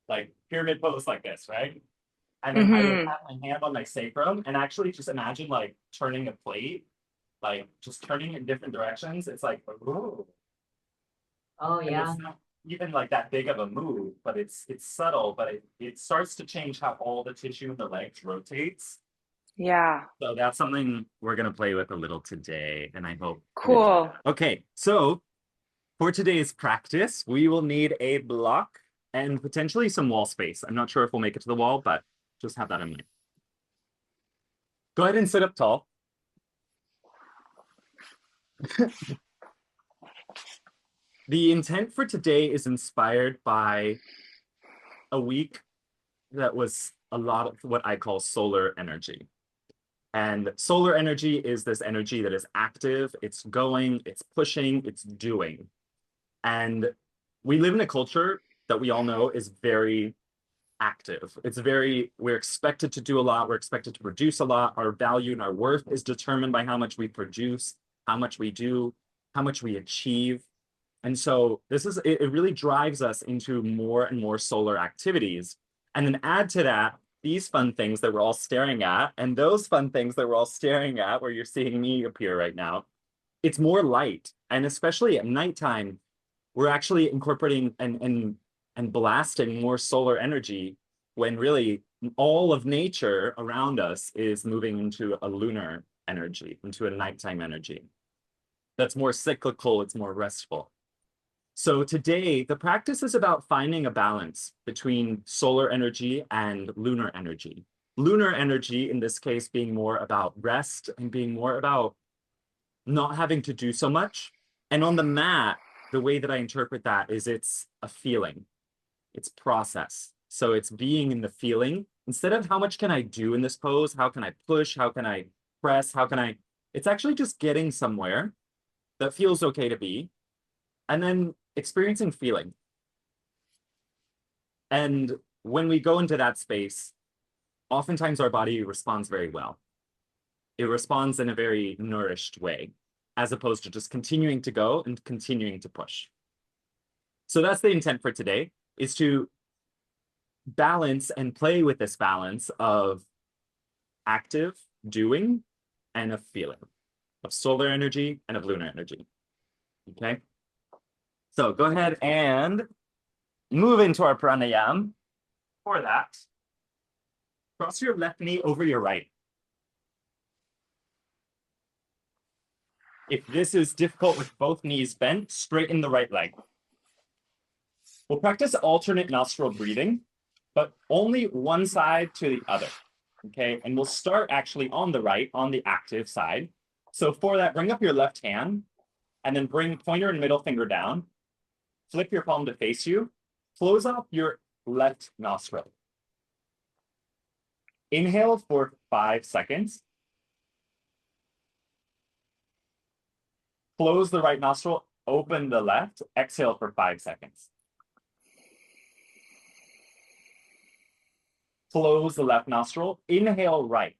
like pyramid pose like this, right? And then I would Mm-hmm. have my hand on my sacrum and actually just imagine like turning a plate, like just turning in different directions. It's like, ooh. Oh And yeah. it's not even like that big of a move, but it's subtle, but it starts to change how all the tissue in the legs rotates. Yeah. So that's something we're gonna play with a little today, and I hope you enjoy Cool. that. Okay, so for today's practice, we will need a block and potentially some wall space. I'm not sure if we'll make it to the wall, but just have that in mind. Go ahead and sit up tall. The intent for today is inspired by a week that was a lot of what I call solar energy. And solar energy is this energy that is active, it's going, it's pushing, it's doing. And we live in a culture that we all know is very active. We're expected to do a lot, we're expected to produce a lot. Our value and our worth is determined by how much we produce, how much we do, how much we achieve. And so it really drives us into more and more solar activities. And then add to that these fun things that we're all staring at, and those fun things that we're all staring at, where you're seeing me appear right now. It's more light. And especially at nighttime, we're actually incorporating and blasting more solar energy when really all of nature around us is moving into a lunar energy, into a nighttime energy. That's more cyclical, it's more restful. So today, the practice is about finding a balance between solar energy and lunar energy. Lunar energy, in this case, being more about rest and being more about not having to do so much. And on the mat, the way that I interpret that is it's a feeling, it's process. So it's being in the feeling instead of how much can I do in this pose? How can I push? How can I press? It's actually just getting somewhere that feels okay to be and then experiencing feeling. And when we go into that space, oftentimes our body responds very well. It responds in a very nourished way, as opposed to just continuing to go and continuing to push. So that's the intent for today, is to balance and play with this balance of active doing and of feeling, of solar energy and of lunar energy. Okay. So go ahead and move into our pranayam. For that, cross your left knee over your right. If this is difficult with both knees bent, straighten the right leg. We'll practice alternate nostril breathing, but only one side to the other. Okay, and we'll start actually on the right, on the active side. So for that, bring up your left hand and then bring pointer and middle finger down. Flip your palm to face you. Close off your left nostril. Inhale for 5 seconds. Close the right nostril, open the left, exhale for 5 seconds. Close the left nostril, inhale right.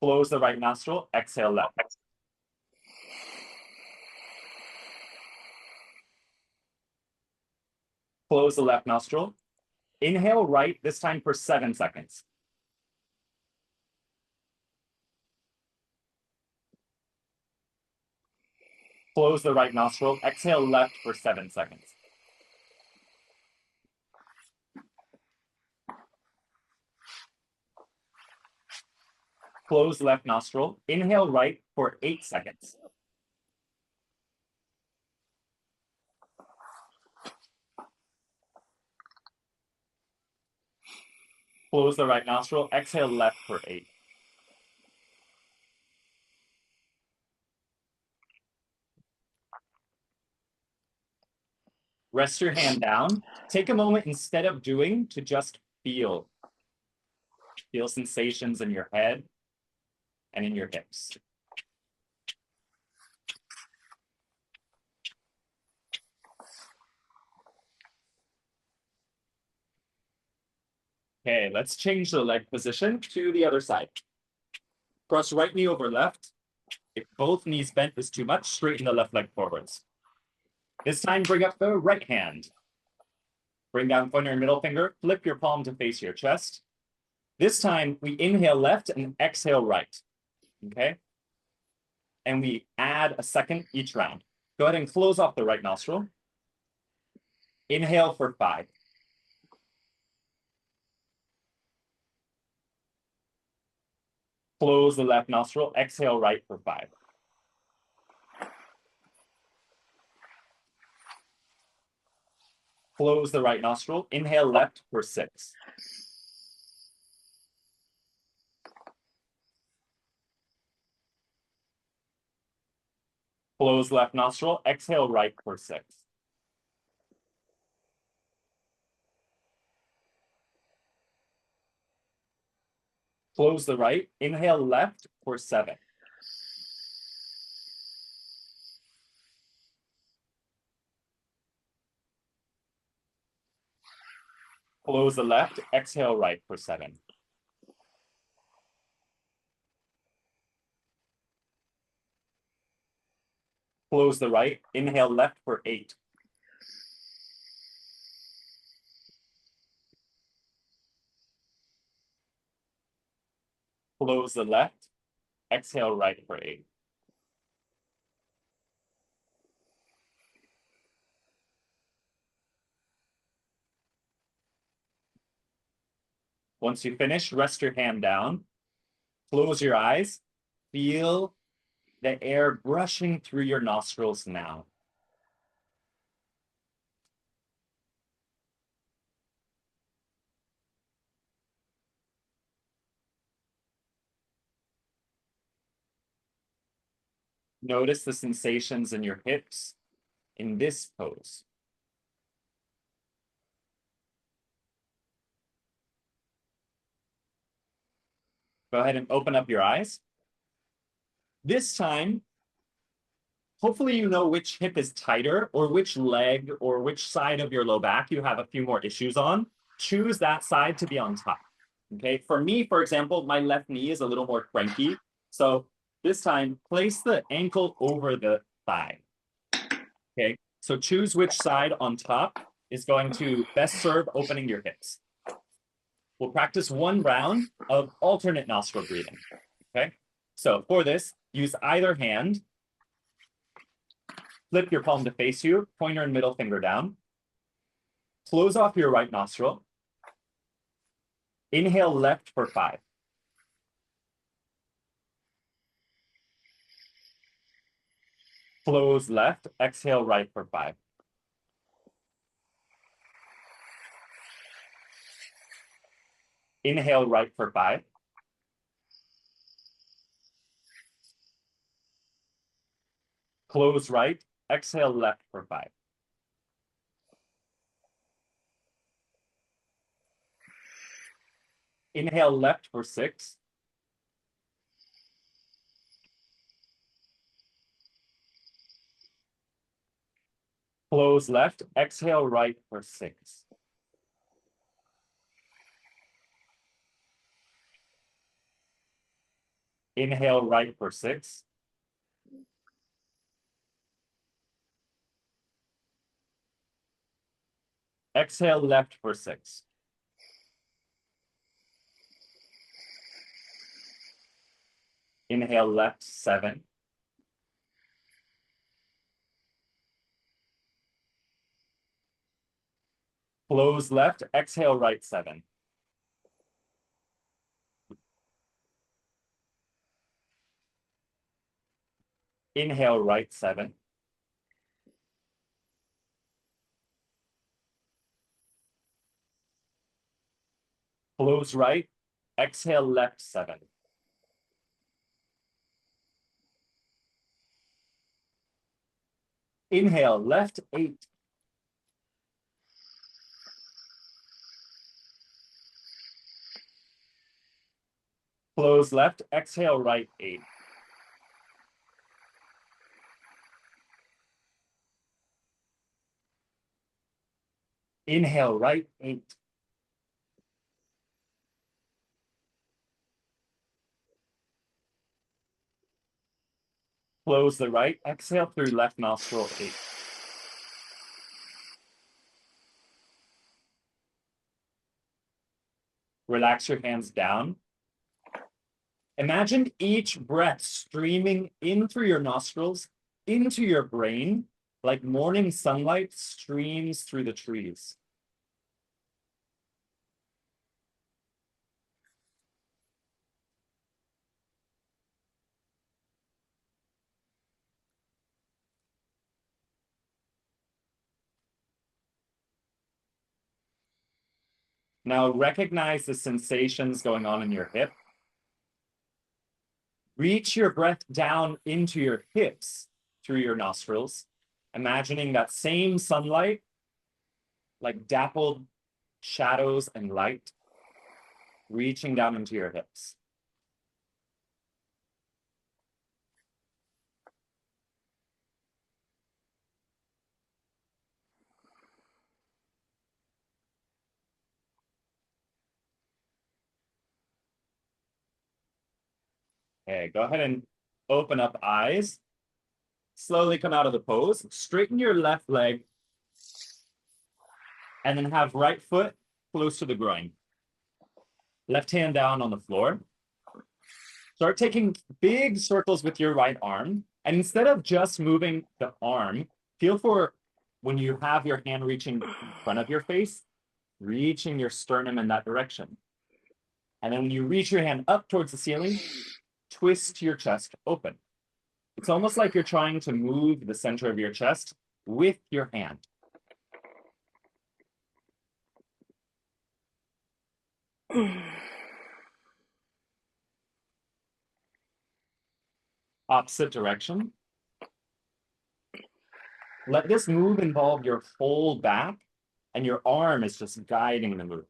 Close the right nostril, exhale left. Close the left nostril. Inhale right, this time for 7 seconds. Close the right nostril, exhale left for 7 seconds. Close left nostril, inhale right for 8 seconds. Close the right nostril, exhale left for 8. Rest your hand down. Take a moment instead of doing to just feel. Feel sensations in your head and in your hips. Okay, let's change the leg position to the other side. Cross right knee over left. If both knees bent is too much, straighten the left leg forwards. This time, bring up the right hand. Bring down pointer and middle finger, flip your palm to face your chest. This time, we inhale left and exhale right, okay? And we add a second each round. Go ahead and close off the right nostril. Inhale for 5. Close the left nostril, exhale right for 5. Close the right nostril, inhale left for 6. Close left nostril, exhale right for 6. Close the right, inhale left for 7. Close the left, exhale right for 7. Close the right, inhale left for 8. Close the left, exhale right for 8. Once you finish, rest your hand down, close your eyes, feel the air brushing through your nostrils now. Notice the sensations in your hips in this pose. Go ahead and open up your eyes. This time, hopefully you know which hip is tighter or which leg or which side of your low back you have a few more issues on. Choose that side to be on top. Okay, for me, for example, my left knee is a little more cranky. So this time, place the ankle over the thigh. Okay, so choose which side on top is going to best serve opening your hips. We'll practice one round of alternate nostril breathing. Okay, so for this, use either hand. Flip your palm to face you, pointer and middle finger down. Close off your right nostril. Inhale left for 5. Close left, exhale right for 5. Inhale right for 5. Close right, exhale left for 5. Inhale left for 6. Close left, exhale right for 6. Inhale right for 6. Exhale left for 6. Inhale left 7. Close left, exhale right 7. Inhale right 7. Close right, exhale left 7. Inhale left 8. Close left, exhale right 8. Inhale right 8. Close the right, exhale through left nostril 8. Relax your hands down. Imagine each breath streaming in through your nostrils, into your brain, like morning sunlight streams through the trees. Now recognize the sensations going on in your hip. Reach your breath down into your hips through your nostrils, imagining that same sunlight, like dappled shadows and light, reaching down into your hips. Okay, go ahead and open up eyes. Slowly come out of the pose. Straighten your left leg. And then have right foot close to the groin. Left hand down on the floor. Start taking big circles with your right arm. And instead of just moving the arm, feel for when you have your hand reaching in front of your face, reaching your sternum in that direction. And then when you reach your hand up towards the ceiling, twist your chest open. It's almost like you're trying to move the center of your chest with your hand. Opposite direction. Let this move involve your whole back, and your arm is just guiding the move.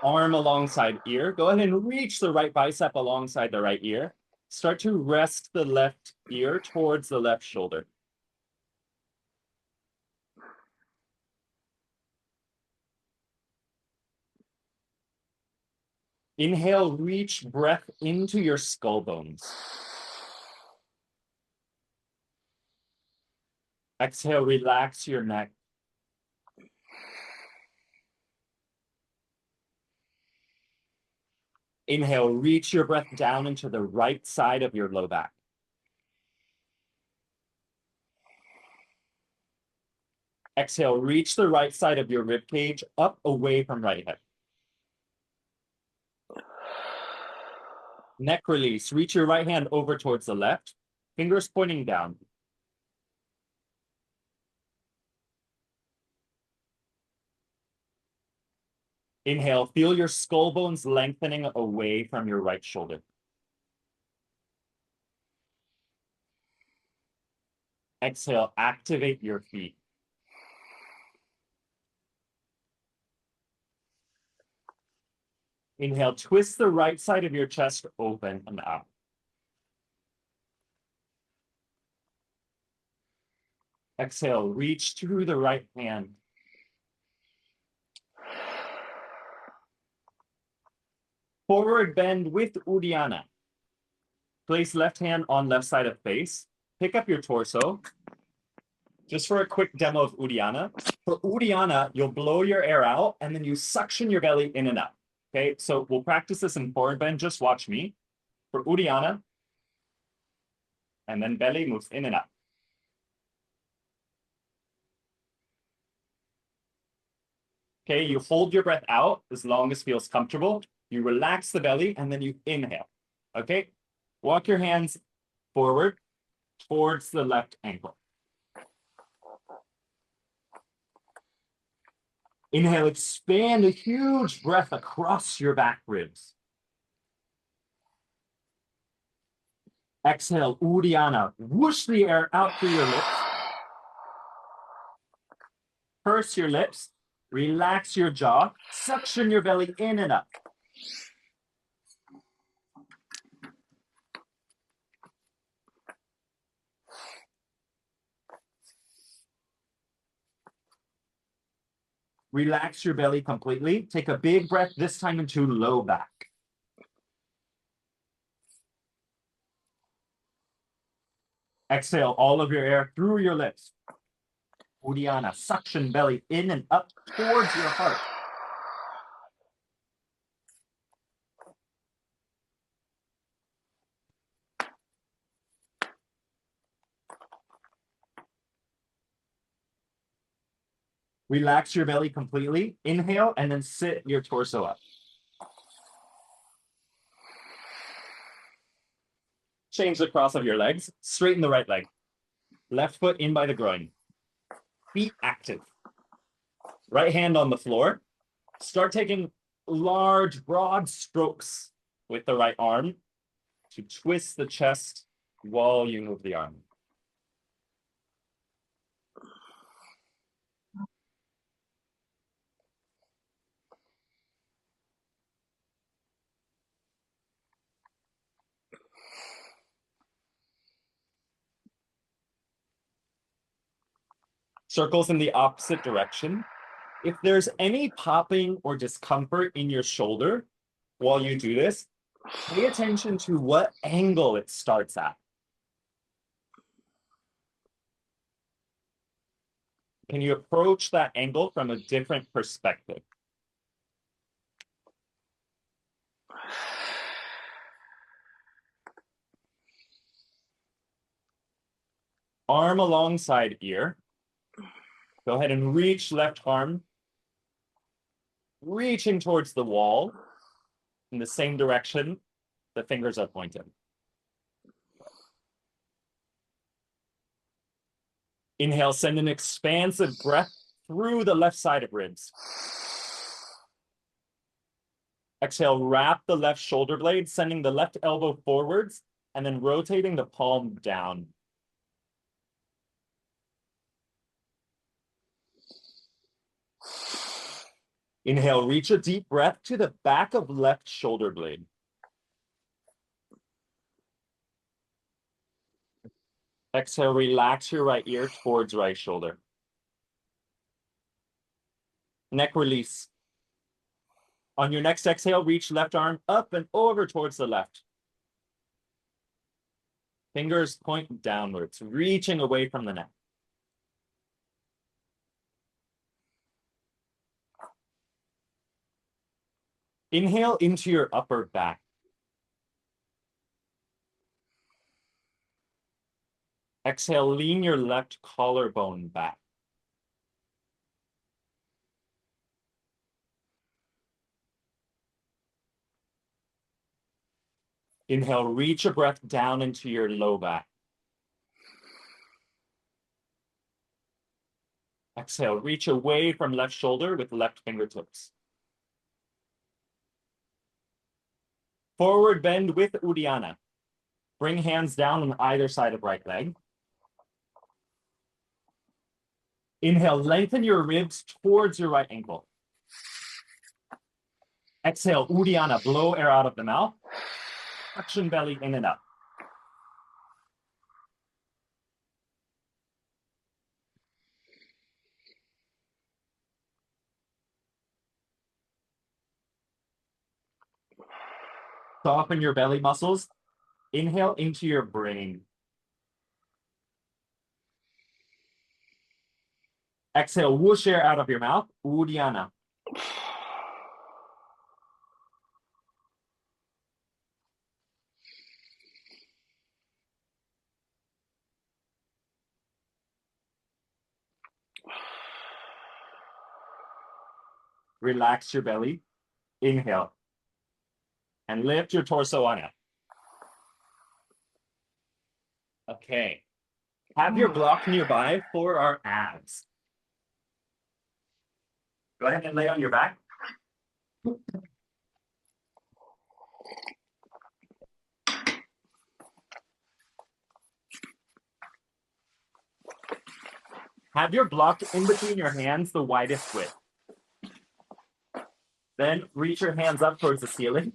Arm alongside ear. Go ahead and reach the right bicep alongside the right ear. Start to rest the left ear towards the left shoulder. Inhale, reach breath into your skull bones. Exhale, relax your neck. Inhale, reach your breath down into the right side of your low back. Exhale, reach the right side of your rib cage up away from right hip. Neck release. Reach your right hand over towards the left, fingers pointing down. Inhale, feel your skull bones lengthening away from your right shoulder. Exhale, activate your feet. Inhale, twist the right side of your chest open and out. Exhale, reach through the right hand. Forward bend with Uddiyana. Place left hand on left side of face. Pick up your torso. Just for a quick demo of Uddiyana. For Uddiyana, you'll blow your air out and then you suction your belly in and up. Okay, so we'll practice this in forward bend. Just watch me. For Uddiyana, and then belly moves in and up. Okay, you hold your breath out as long as feels comfortable. You relax the belly and then you inhale. Okay, walk your hands forward towards the left ankle. Inhale, expand a huge breath across your back ribs. Exhale, Uddiyana. Whoosh the air out through your lips. Purse your lips. Relax your jaw. Suction your belly in and up. Relax your belly completely. Take a big breath, this time into low back. Exhale all of your air through your lips. Uddiyana, suction belly in and up towards your heart. Relax your belly completely. Inhale and then sit your torso up. Change the cross of your legs. Straighten the right leg. Left foot in by the groin. Feet active. Right hand on the floor. Start taking large, broad strokes with the right arm to twist the chest while you move the arm. Circles in the opposite direction. If there's any popping or discomfort in your shoulder while you do this, pay attention to what angle it starts at. Can you approach that angle from a different perspective? Arm alongside ear. Go ahead and reach left arm, reaching towards the wall in the same direction the fingers are pointed. Inhale, send an expansive breath through the left side of ribs. Exhale, wrap the left shoulder blade, sending the left elbow forwards and then rotating the palm down. Inhale, reach a deep breath to the back of left shoulder blade. Exhale, relax your right ear towards right shoulder. Neck release. On your next exhale, reach left arm up and over towards the left. Fingers point downwards, reaching away from the neck. Inhale into your upper back. Exhale, lean your left collarbone back. Inhale, reach a breath down into your low back. Exhale, reach away from left shoulder with left fingertips. Forward bend with Uddiyana. Bring hands down on either side of right leg. Inhale, lengthen your ribs towards your right ankle. Exhale, Uddiyana, blow air out of the mouth. Suction belly in and up. Soften your belly muscles. Inhale into your brain. Exhale, whoosh air out of your mouth. Uddiyana. Relax your belly. Inhale. And lift your torso on up. Okay. Have your block nearby for our abs. Go ahead and lay on your back. Have your block in between your hands the widest width. Then reach your hands up towards the ceiling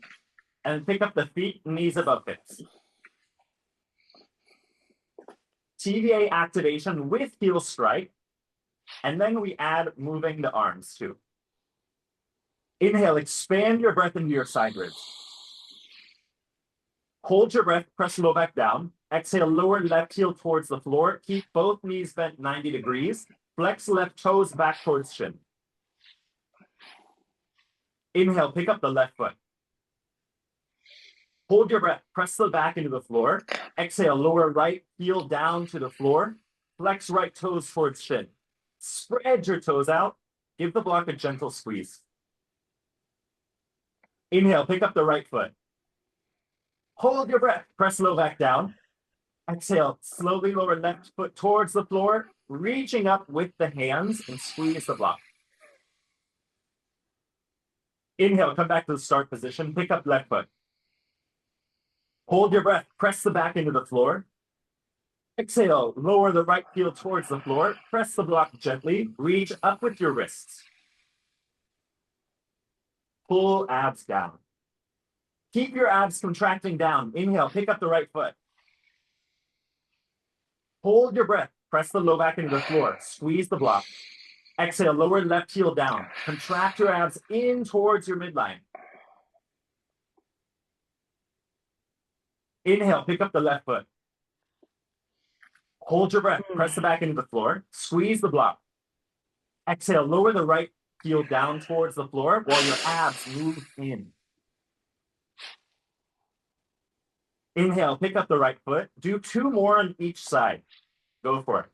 and pick up the feet, knees above hips. TVA activation with heel strike. And then we add moving the arms too. Inhale, expand your breath into your side ribs. Hold your breath, press low back down. Exhale, lower left heel towards the floor. Keep both knees bent 90 degrees. Flex left toes back towards shin. Inhale, pick up the left foot. Hold your breath, press the back into the floor. Exhale, lower right heel down to the floor. Flex right toes towards shin. Spread your toes out. Give the block a gentle squeeze. Inhale, pick up the right foot. Hold your breath, press low back down. Exhale, slowly lower left foot towards the floor, reaching up with the hands and squeeze the block. Inhale, come back to the start position, pick up left foot. Hold your breath, press the back into the floor. Exhale, lower the right heel towards the floor, press the block gently, reach up with your wrists. Pull abs down. Keep your abs contracting down. Inhale, pick up the right foot. Hold your breath, press the low back into the floor, squeeze the block. Exhale, lower left heel down. Contract your abs in towards your midline. Inhale, pick up the left foot. Hold your breath, press the back into the floor, squeeze the block. Exhale, lower the right heel down towards the floor while your abs move in. Inhale, pick up the right foot. Do 2 more on each side. Go for it.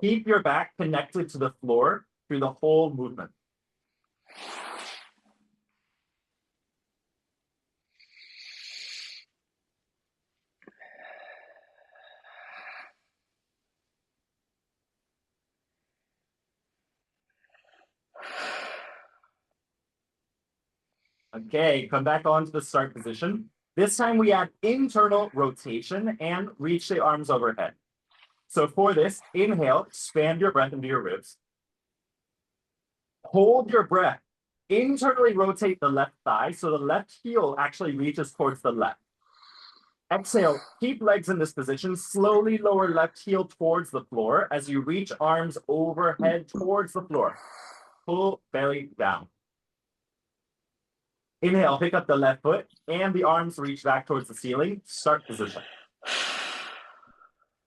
Keep your back connected to the floor through the whole movement. Okay, come back onto the start position. This time we add internal rotation and reach the arms overhead. So for this, inhale, expand your breath into your ribs. Hold your breath. Internally rotate the left thigh so the left heel actually reaches towards the left. Exhale, keep legs in this position. Slowly lower left heel towards the floor as you reach arms overhead towards the floor. Pull belly down. Inhale, pick up the left foot and the arms reach back towards the ceiling. Start position.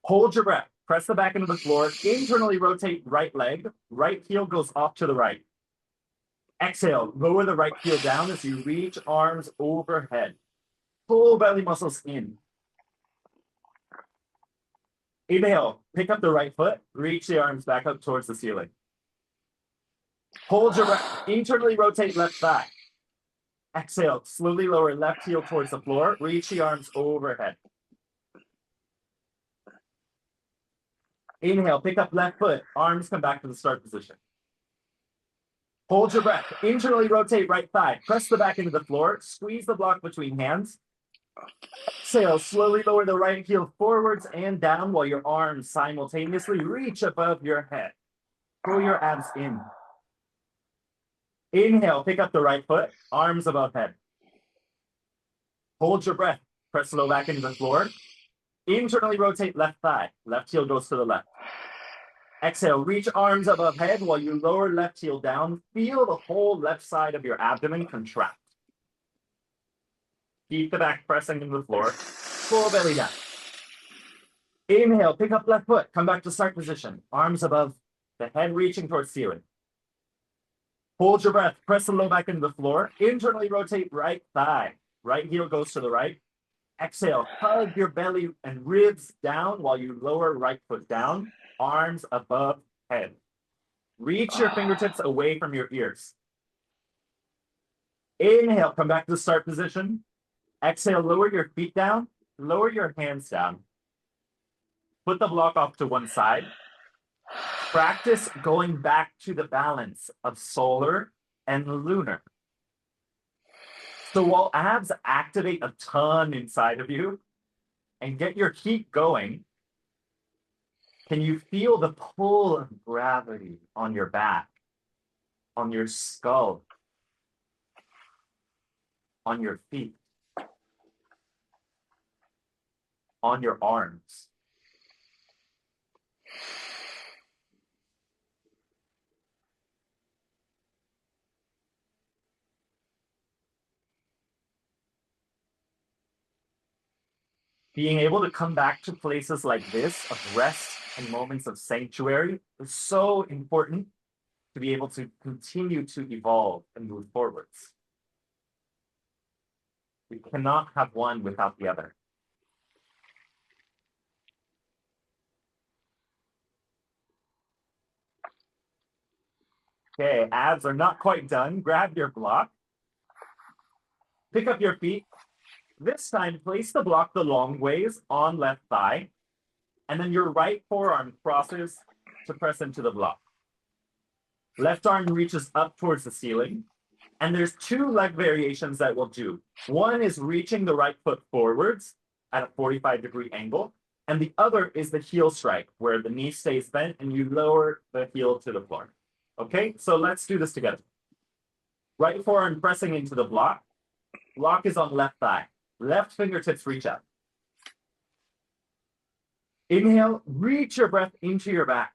Hold your breath. Press the back into the floor. Internally rotate right leg. Right heel goes off to the right. Exhale, lower the right heel down as you reach arms overhead. Pull belly muscles in. Inhale, pick up the right foot. Reach the arms back up towards the ceiling. Hold your breath. Internally rotate left thigh. Exhale, slowly lower left heel towards the floor. Reach the arms overhead. Inhale, pick up left foot. Arms come back to the start position. Hold your breath. Internally rotate right thigh. Press the back into the floor. Squeeze the block between hands. Exhale, slowly lower the right heel forwards and down while your arms simultaneously reach above your head. Pull your abs in. Inhale, pick up the right foot. Arms above head. Hold your breath. Press low back into the floor. Internally rotate left thigh. Left heel goes to the left. Exhale, reach arms above head while you lower left heel down. Feel the whole left side of your abdomen contract. Keep the back pressing into the floor. Full belly down. Inhale, pick up left foot. Come back to start position. Arms above the head reaching towards ceiling. Hold your breath. Press the low back into the floor. Internally rotate right thigh. Right heel goes to the right. Exhale, hug your belly and ribs down while you lower right foot down. Arms above head. Reach your fingertips away from your ears. Inhale, come back to the start position. Exhale, lower your feet down. Lower your hands down. Put the block off to one side. Practice going back to the balance of solar and lunar. So while abs activate a ton inside of you and get your heat going, can you feel the pull of gravity on your back, on your skull, on your feet, on your arms? Being able to come back to places like this of rest and moments of sanctuary is so important to be able to continue to evolve and move forwards. We cannot have one without the other. Okay, abs are not quite done. Grab your block. Pick up your feet. This time, place the block the long ways on left thigh, and then your right forearm crosses to press into the block. Left arm reaches up towards the ceiling, and there's two leg variations that we'll do. One is reaching the right foot forwards at a 45-degree angle, and the other is the heel strike, where the knee stays bent and you lower the heel to the floor. Okay, so let's do this together. Right forearm pressing into the block. Block is on left thigh. Left fingertips reach out. Inhale, reach your breath into your back.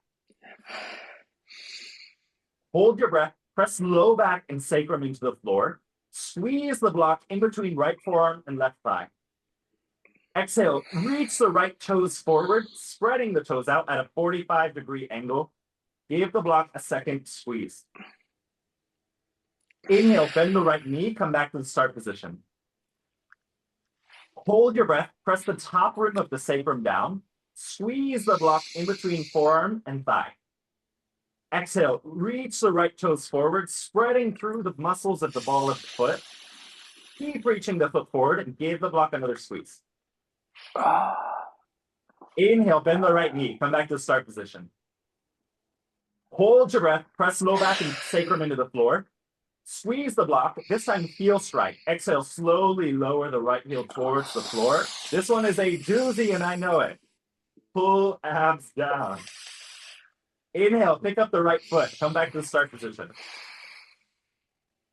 Hold your breath, press low back and sacrum into the floor. Squeeze the block in between right forearm and left thigh. Exhale, reach the right toes forward, spreading the toes out at a 45-degree angle. Give the block a second squeeze. Inhale, bend the right knee, come back to the start position. Hold your breath, press the top rim of the sacrum down. Squeeze the block in between forearm and thigh. Exhale, reach the right toes forward, spreading through the muscles of the ball of the foot. Keep reaching the foot forward and give the block another squeeze. Inhale, bend the right knee, come back to the start position. Hold your breath, press low back and sacrum into the floor. Squeeze the block, this time heel strike. Exhale, slowly lower the right heel towards the floor. This one is a doozy and I know it. Pull abs down. Inhale, pick up the right foot, come back to the start position.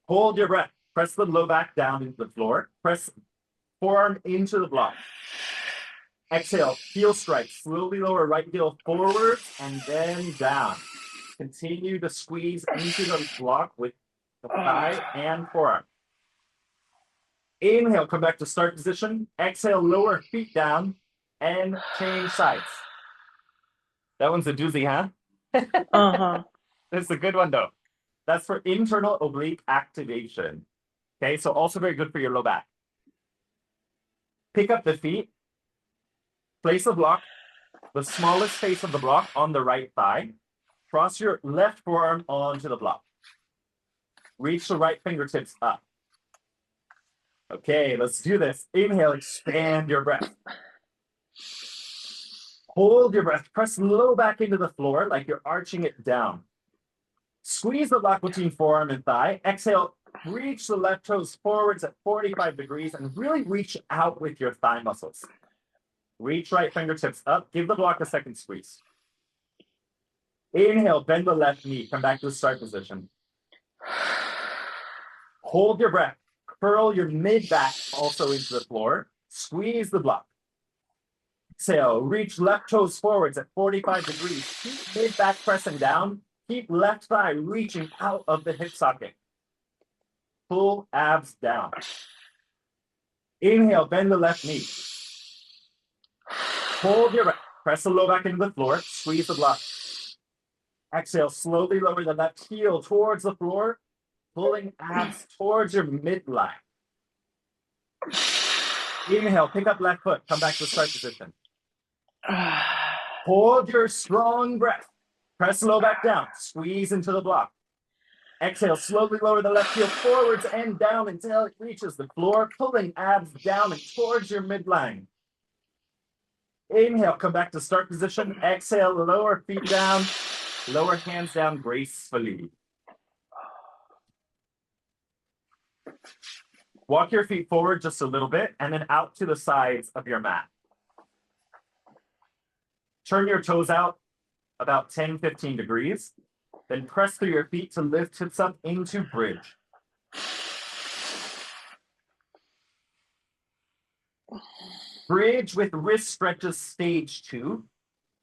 Hold your breath, press the low back down into the floor. Press forearm into the block. Exhale, heel strike, slowly lower right heel forward and then down. Continue to squeeze into the block with the thigh and forearm. Inhale, come back to start position. Exhale, lower feet down and change sides. That one's a doozy, huh? That's a good one though. That's for internal oblique activation. Okay, so also very good for your low back. Pick up the feet. Place the block, the smallest face of the block on the right thigh. Cross your left forearm onto the block. Reach the right fingertips up. Okay, let's do this. Inhale, expand your breath. Hold your breath. Press low back into the floor like you're arching it down. Squeeze the block between forearm and thigh. Exhale, reach the left toes forwards at 45 degrees and really reach out with your thigh muscles. Reach right fingertips up. Give the block a second squeeze. Inhale, bend the left knee. Come back to the start position. Hold your breath. Curl your mid-back also into the floor. Squeeze the block. Exhale, reach left toes forwards at 45 degrees. Keep mid-back pressing down. Keep left thigh reaching out of the hip socket. Pull abs down. Inhale, bend the left knee. Hold your breath. Press the low back into the floor. Squeeze the block. Exhale, slowly lower the left heel towards the floor, pulling abs towards your midline. Inhale, pick up left foot. Come back to the start position. Hold your strong breath. Press low back down. Squeeze into the block. Exhale, slowly lower the left heel forwards and down until it reaches the floor, pulling abs down and towards your midline. Inhale, come back to start position. Exhale, lower feet down. Lower hands down gracefully. Walk your feet forward just a little bit and then out to the sides of your mat. Turn your toes out about 10-15 degrees. Then press through your feet to lift hips up into bridge. Bridge with wrist stretches stage 2.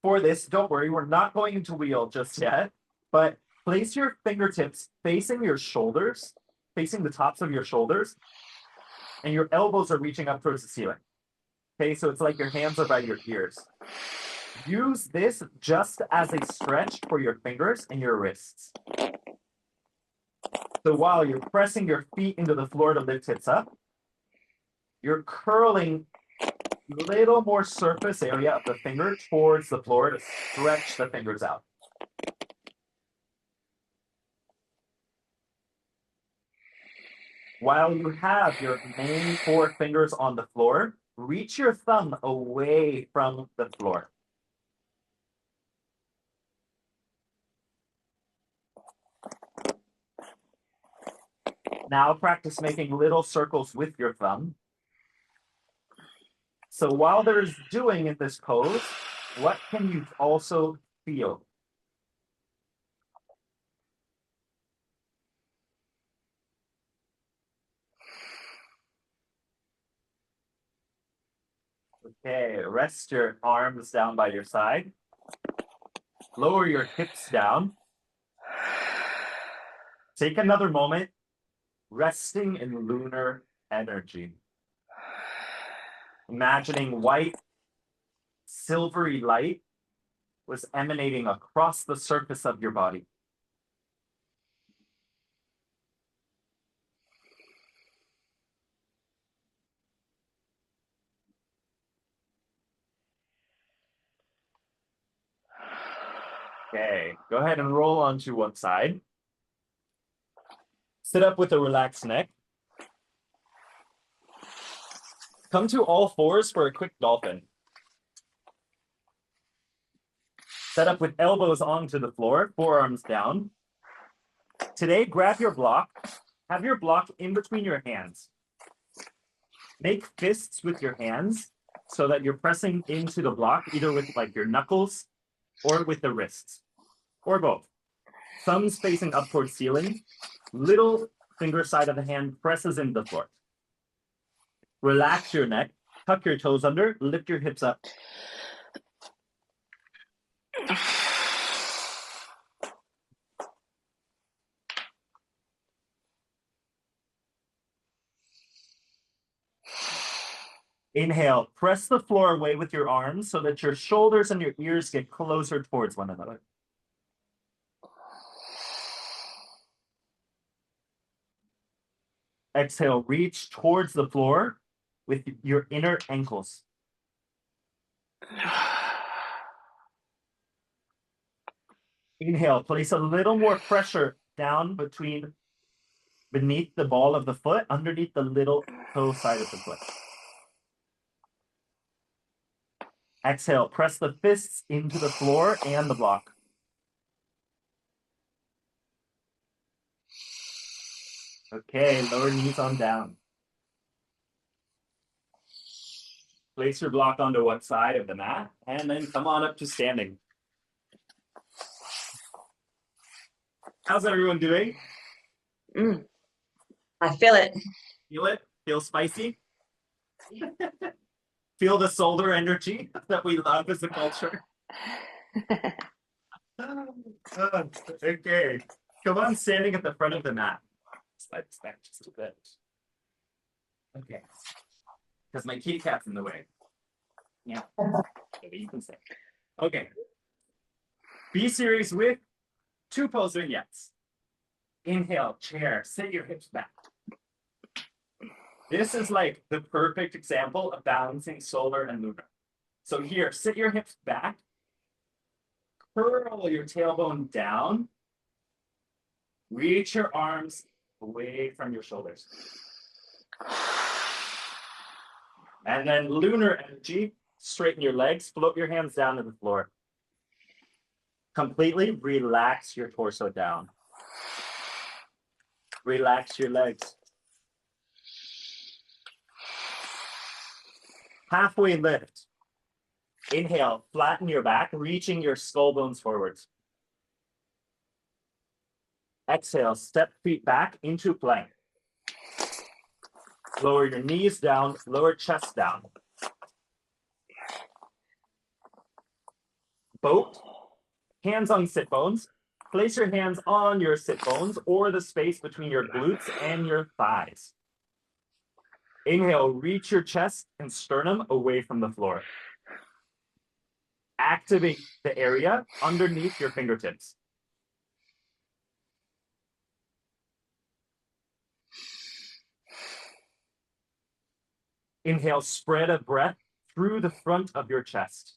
For this, don't worry, we're not going into wheel just yet, but place your fingertips facing your shoulders, facing the tops of your shoulders, and your elbows are reaching up towards the ceiling. Okay, so it's like your hands are by your ears. Use this just as a stretch for your fingers and your wrists. So while you're pressing your feet into the floor to lift hips up, you're curling little more surface area of the finger towards the floor to stretch the fingers out. While you have your main four fingers on the floor, reach your thumb away from the floor. Now practice making little circles with your thumb. So while there's doing in this pose, what can you also feel? Okay, rest your arms down by your side. Lower your hips down. Take another moment, resting in lunar energy. Imagining white, silvery light was emanating across the surface of your body. Okay, go ahead and roll onto one side. Sit up with a relaxed neck. Come to all fours for a quick dolphin. Set up with elbows onto the floor, forearms down. Today, grab your block. Have your block in between your hands. Make fists with your hands so that you're pressing into the block, either with like your knuckles or with the wrists, or both. Thumbs facing up towards ceiling. Little finger side of the hand presses into the floor. Relax your neck, tuck your toes under, lift your hips up. Inhale, press the floor away with your arms so that your shoulders and your ears get closer towards one another. Exhale, reach towards the floor with your inner ankles. Inhale, place a little more pressure down beneath the ball of the foot, underneath the little toe side of the foot. Exhale, press the fists into the floor and the block. Okay, lower knees on down. Place your block onto one side of the mat, and then come on up to standing. How's everyone doing? I feel it. Feel it? Feel spicy? Feel the solar energy that we love as a culture? Okay, come on, standing at the front of the mat. Slide this back just a bit. Okay, because my kitty cat's in the way. Yeah, maybe you can say. Okay, be serious with two pose vignettes. Inhale, chair, sit your hips back. This is like the perfect example of balancing solar and lunar. So here, sit your hips back, curl your tailbone down, reach your arms away from your shoulders. And then lunar energy, straighten your legs, float your hands down to the floor. Completely relax your torso down. Relax your legs. Halfway lift. Inhale, flatten your back, reaching your skull bones forwards. Exhale, step feet back into plank. Lower your knees down, lower chest down. Boat, hands on sit bones. Place your hands on your sit bones or the space between your glutes and your thighs. Inhale, reach your chest and sternum away from the floor. Activate the area underneath your fingertips. Inhale, spread a breath through the front of your chest.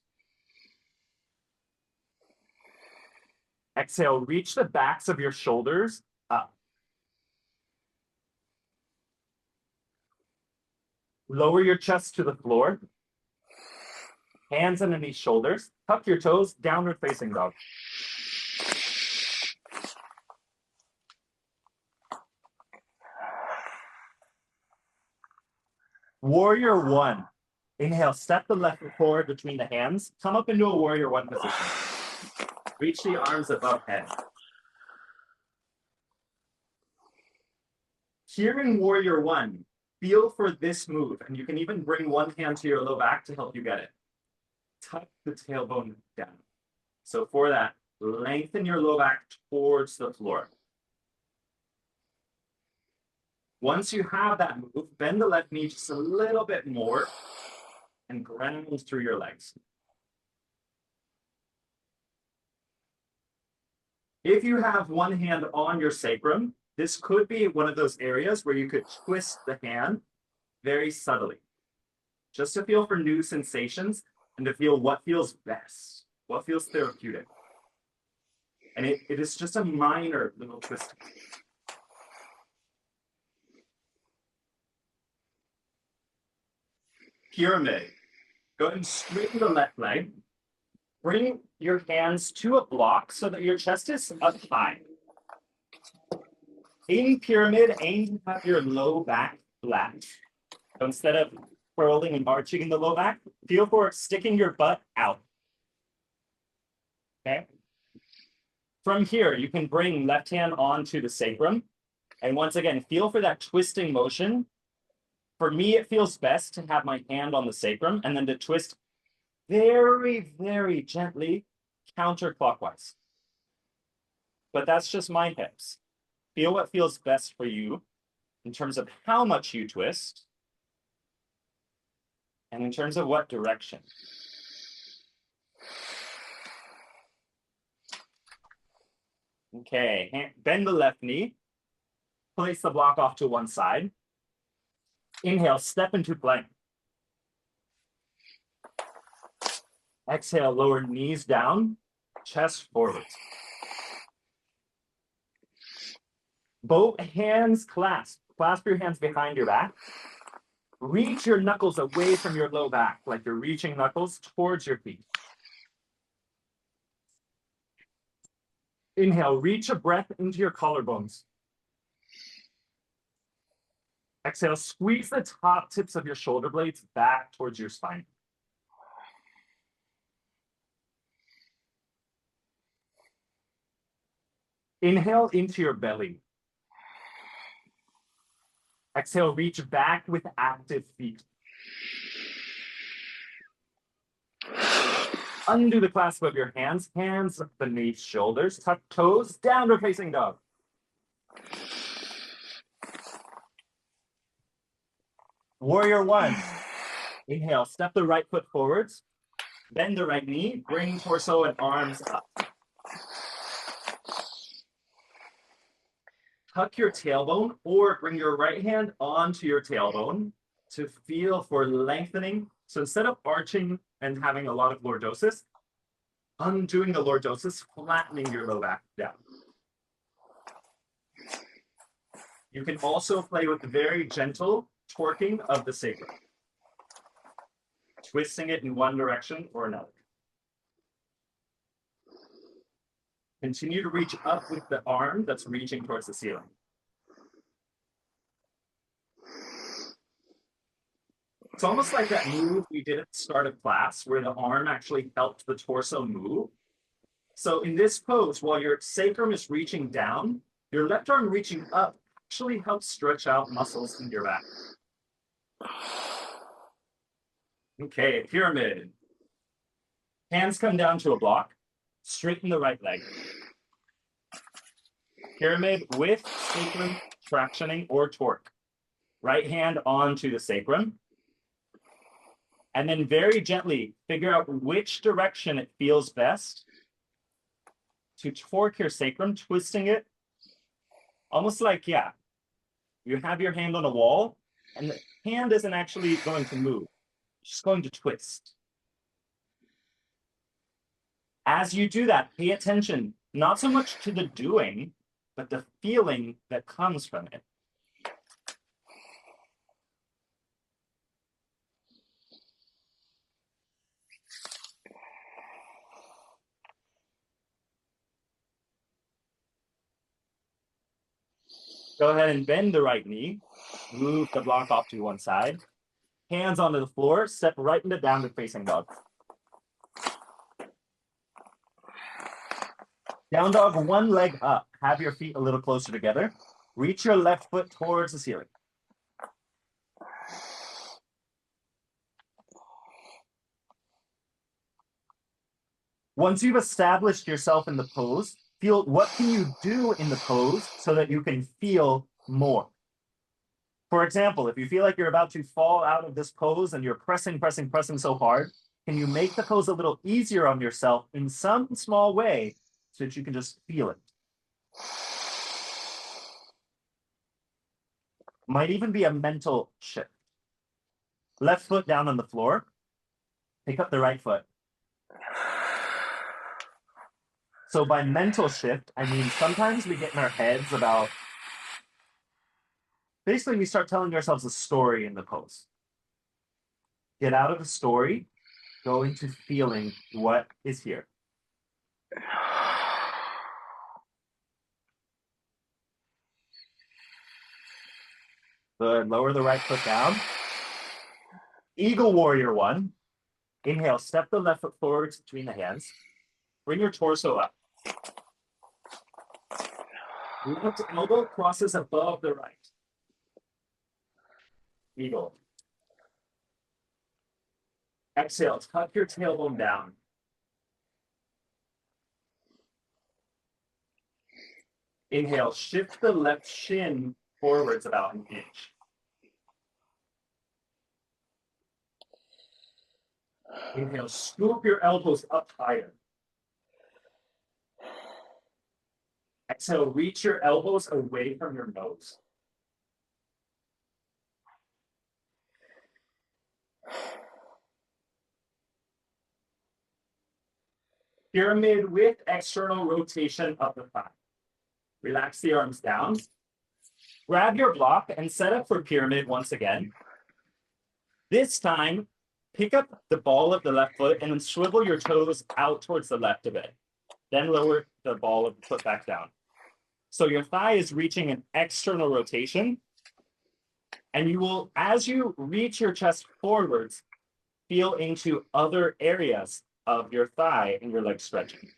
Exhale, reach the backs of your shoulders up. Lower your chest to the floor. Hands underneath shoulders. Tuck your toes, downward facing dog. Warrior one. Inhale, step the left foot forward between the hands. Come up into a warrior one position. Reach the arms above head. Here in warrior one, feel for this move, and you can even bring one hand to your low back to help you get it. Tuck the tailbone down. So for that, lengthen your low back towards the floor. Once you have that move, bend the left knee just a little bit more and ground through your legs. If you have one hand on your sacrum, this could be one of those areas where you could twist the hand very subtly, just to feel for new sensations and to feel what feels best, what feels therapeutic. And it is just a minor little twist. Pyramid. Go ahead and straighten the left leg. Bring your hands to a block so that your chest is up high. In pyramid, aim to have your low back flat. So instead of curling and arching in the low back, feel for sticking your butt out. Okay? From here, you can bring left hand onto the sacrum. And once again, feel for that twisting motion. For me, it feels best to have my hand on the sacrum and then to twist very, very gently counterclockwise. But that's just my hips. Feel what feels best for you in terms of how much you twist and in terms of what direction. Okay, bend the left knee. Place the block off to one side. Inhale, step into plank. Exhale, lower knees down, chest forwards. Both hands clasp. Clasp your hands behind your back. Reach your knuckles away from your low back, like you're reaching knuckles towards your feet. Inhale, reach a breath into your collarbones. Exhale, squeeze the top tips of your shoulder blades back towards your spine. Inhale into your belly. Exhale, reach back with active feet. Undo the clasp of your hands, hands beneath shoulders, tuck toes, downward facing dog. Warrior one. Inhale, step the right foot forwards, bend the right knee, bring torso and arms up. Tuck your tailbone or bring your right hand onto your tailbone to feel for lengthening. So instead of arching and having a lot of lordosis, undoing the lordosis, flattening your low back down. You can also play with very gentle torquing of the sacrum, twisting it in one direction or another. Continue to reach up with the arm that's reaching towards the ceiling. It's almost like that move we did at the start of class where the arm actually helped the torso move. So in this pose, while your sacrum is reaching down, your left arm reaching up actually helps stretch out muscles in your back. Okay, pyramid. Hands come down to a block. Straighten the right leg. Pyramid with sacrum tractioning or torque. Right hand onto the sacrum. And then very gently figure out which direction it feels best to torque your sacrum, twisting it almost like, yeah, you have your hand on a wall and the hand isn't actually going to move, it's just going to twist. As you do that, pay attention not so much to the doing, but the feeling that comes from it. Go ahead and bend the right knee. Move the block off to one side. Hands onto the floor. Step right into downward facing dog. Down dog, one leg up. Have your feet a little closer together. Reach your left foot towards the ceiling. Once you've established yourself in the pose, feel what can you do in the pose so that you can feel more. For example, if you feel like you're about to fall out of this pose and you're pressing so hard, can you make the pose a little easier on yourself in some small way so that you can just feel it? Might even be a mental shift. Left foot down on the floor. Pick up the right foot. So by mental shift, I mean sometimes we get in our heads about, basically we start telling ourselves a story in the pose. Get out of the story, go into feeling what is here. Good, lower the right foot down. Eagle warrior one. Inhale, step the left foot forward between the hands. Bring your torso up. Left elbow crosses above the right. Eagle. Exhale, tuck your tailbone down. Inhale, shift the left shin forwards about an inch. Inhale, scoop your elbows up higher. Exhale, reach your elbows away from your nose. Pyramid with external rotation of the thigh. Relax the arms down. Grab your block and set up for pyramid once again. This time, pick up the ball of the left foot and then swivel your toes out towards the left a bit. Then lower the ball of the foot back down. So your thigh is reaching an external rotation. And you will, as you reach your chest forwards, feel into other areas of your thigh and your leg stretching.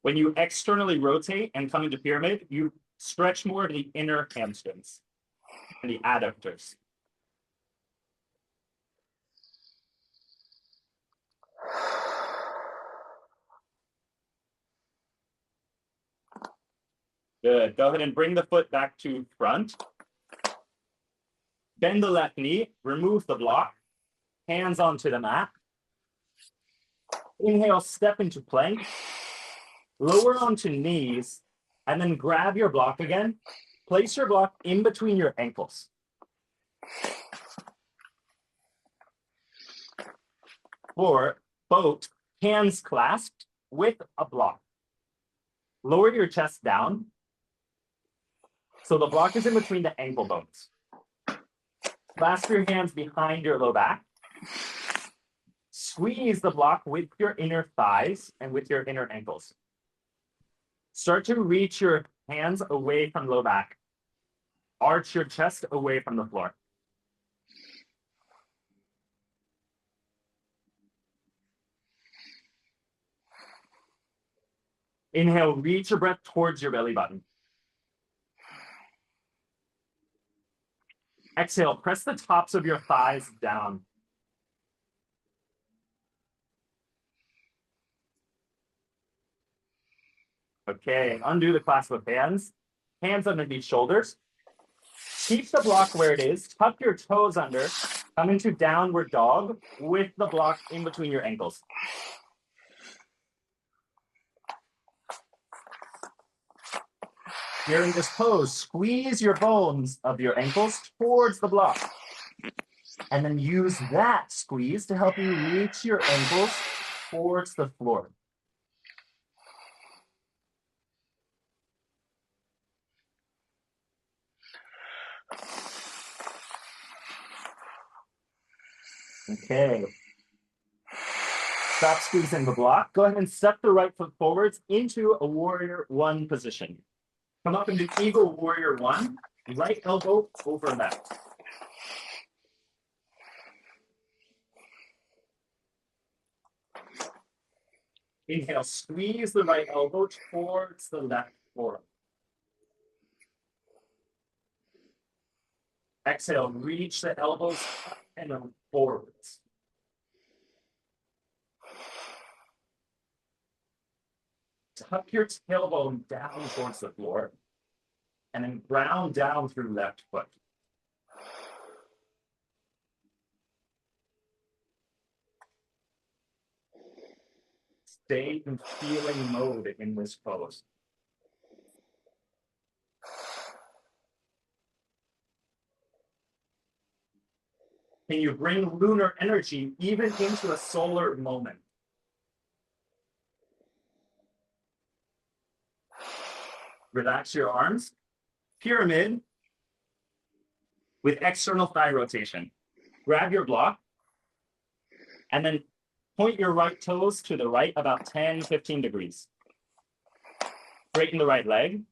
When you externally rotate and come into pyramid, you stretch more of the inner hamstrings and the adductors. Good. Go ahead and bring the foot back to front. Bend the left knee, remove the block, hands onto the mat. Inhale, step into plank. Lower onto knees, and then grab your block again. Place your block in between your ankles. Or boat, hands clasped with a block. Lower your chest down. So the block is in between the ankle bones. Clasp your hands behind your low back. Squeeze the block with your inner thighs and with your inner ankles. Start to reach your hands away from low back. Arch your chest away from the floor. Inhale, reach your breath towards your belly button. Exhale, press the tops of your thighs down. Okay, undo the clasp of hands. Hands underneath shoulders. Keep the block where it is. Tuck your toes under. Come into downward dog with the block in between your ankles. During this pose, squeeze your bones of your ankles towards the block. And then use that squeeze to help you reach your ankles towards the floor. Okay. Stop squeezing the block. Go ahead and step the right foot forwards into a warrior one position. Come up into eagle warrior one, right elbow over left. Inhale, squeeze the right elbow towards the left forearm. Exhale, reach the elbows up and then forwards. Tuck your tailbone down towards the floor and then ground down through left foot. Stay in feeling mode in this pose. Can you bring lunar energy even into a solar moment? Relax your arms. Pyramid with external thigh rotation. Grab your block and then point your right toes to the right about 10, 15 degrees. Straighten the right leg.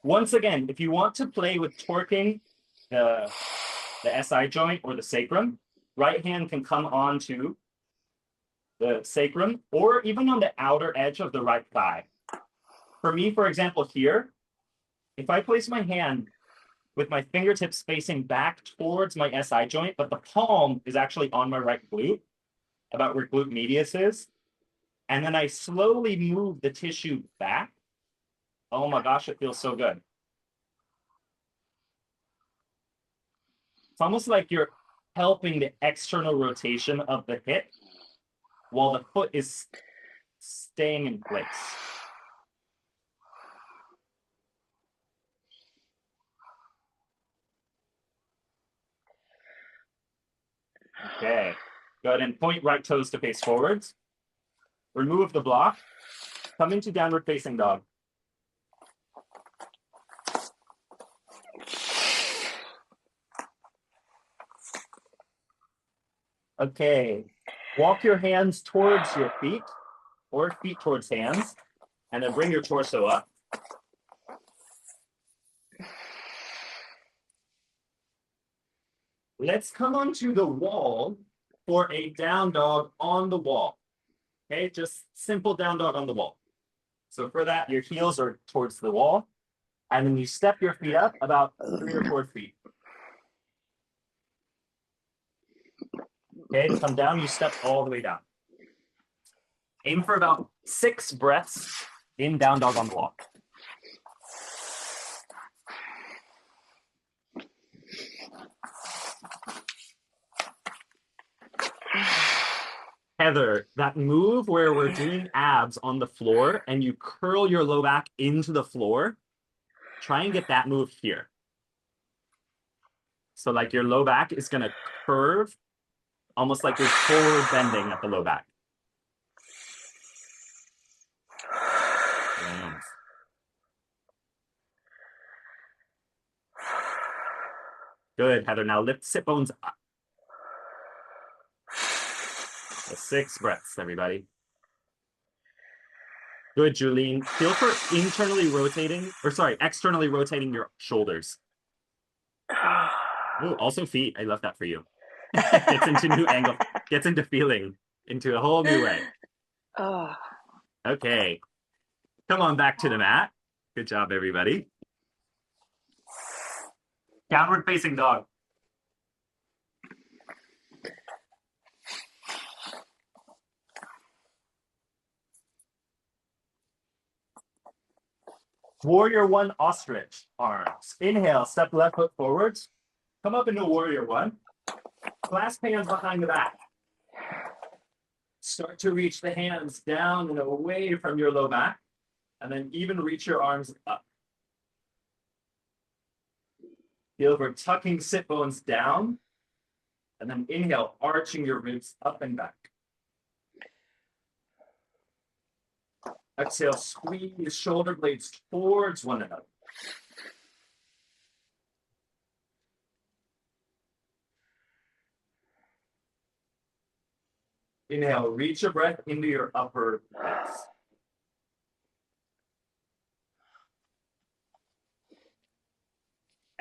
Once again, if you want to play with torquing the SI joint or the sacrum, right hand can come onto the sacrum or even on the outer edge of the right thigh. For me, for example, here, if I place my hand with my fingertips facing back towards my SI joint, but the palm is actually on my right glute, about where glute medius is, and then I slowly move the tissue back, oh my gosh, it feels so good. It's almost like you're helping the external rotation of the hip while the foot is staying in place. Okay, go ahead and point right toes to face forwards. Remove the block. Come into downward facing dog. Okay, walk your hands towards your feet or feet towards hands, and then bring your torso up. Let's come onto the wall for a down dog on the wall. Okay, just simple down dog on the wall. So for that, your heels are towards the wall, and then you step your feet up about 3 or 4 feet. Okay, come down, you step all the way down. Aim for about 6 breaths in down dog on the wall. Heather, that move where we're doing abs on the floor and you curl your low back into the floor, try and get that move here. So like your low back is going to curve, almost like you're forward bending at the low back. Nice. Good, Heather. Now lift sit bones up. So 6 breaths, everybody. Good, Julene. Feel for externally rotating your shoulders. Oh, also feet. I love that for you. Gets into new angle, gets into feeling, into a whole new way. Okay. Come on back to the mat. Good job, everybody. Downward facing dog. Warrior one, ostrich, arms. Inhale, step left foot forwards. Come up into warrior one. Clasp hands behind the back. Start to reach the hands down and away from your low back. And then even reach your arms up. Feel for tucking sit bones down. And then inhale, arching your ribs up and back. Exhale, squeeze shoulder blades towards one another. Inhale, reach your breath into your upper legs.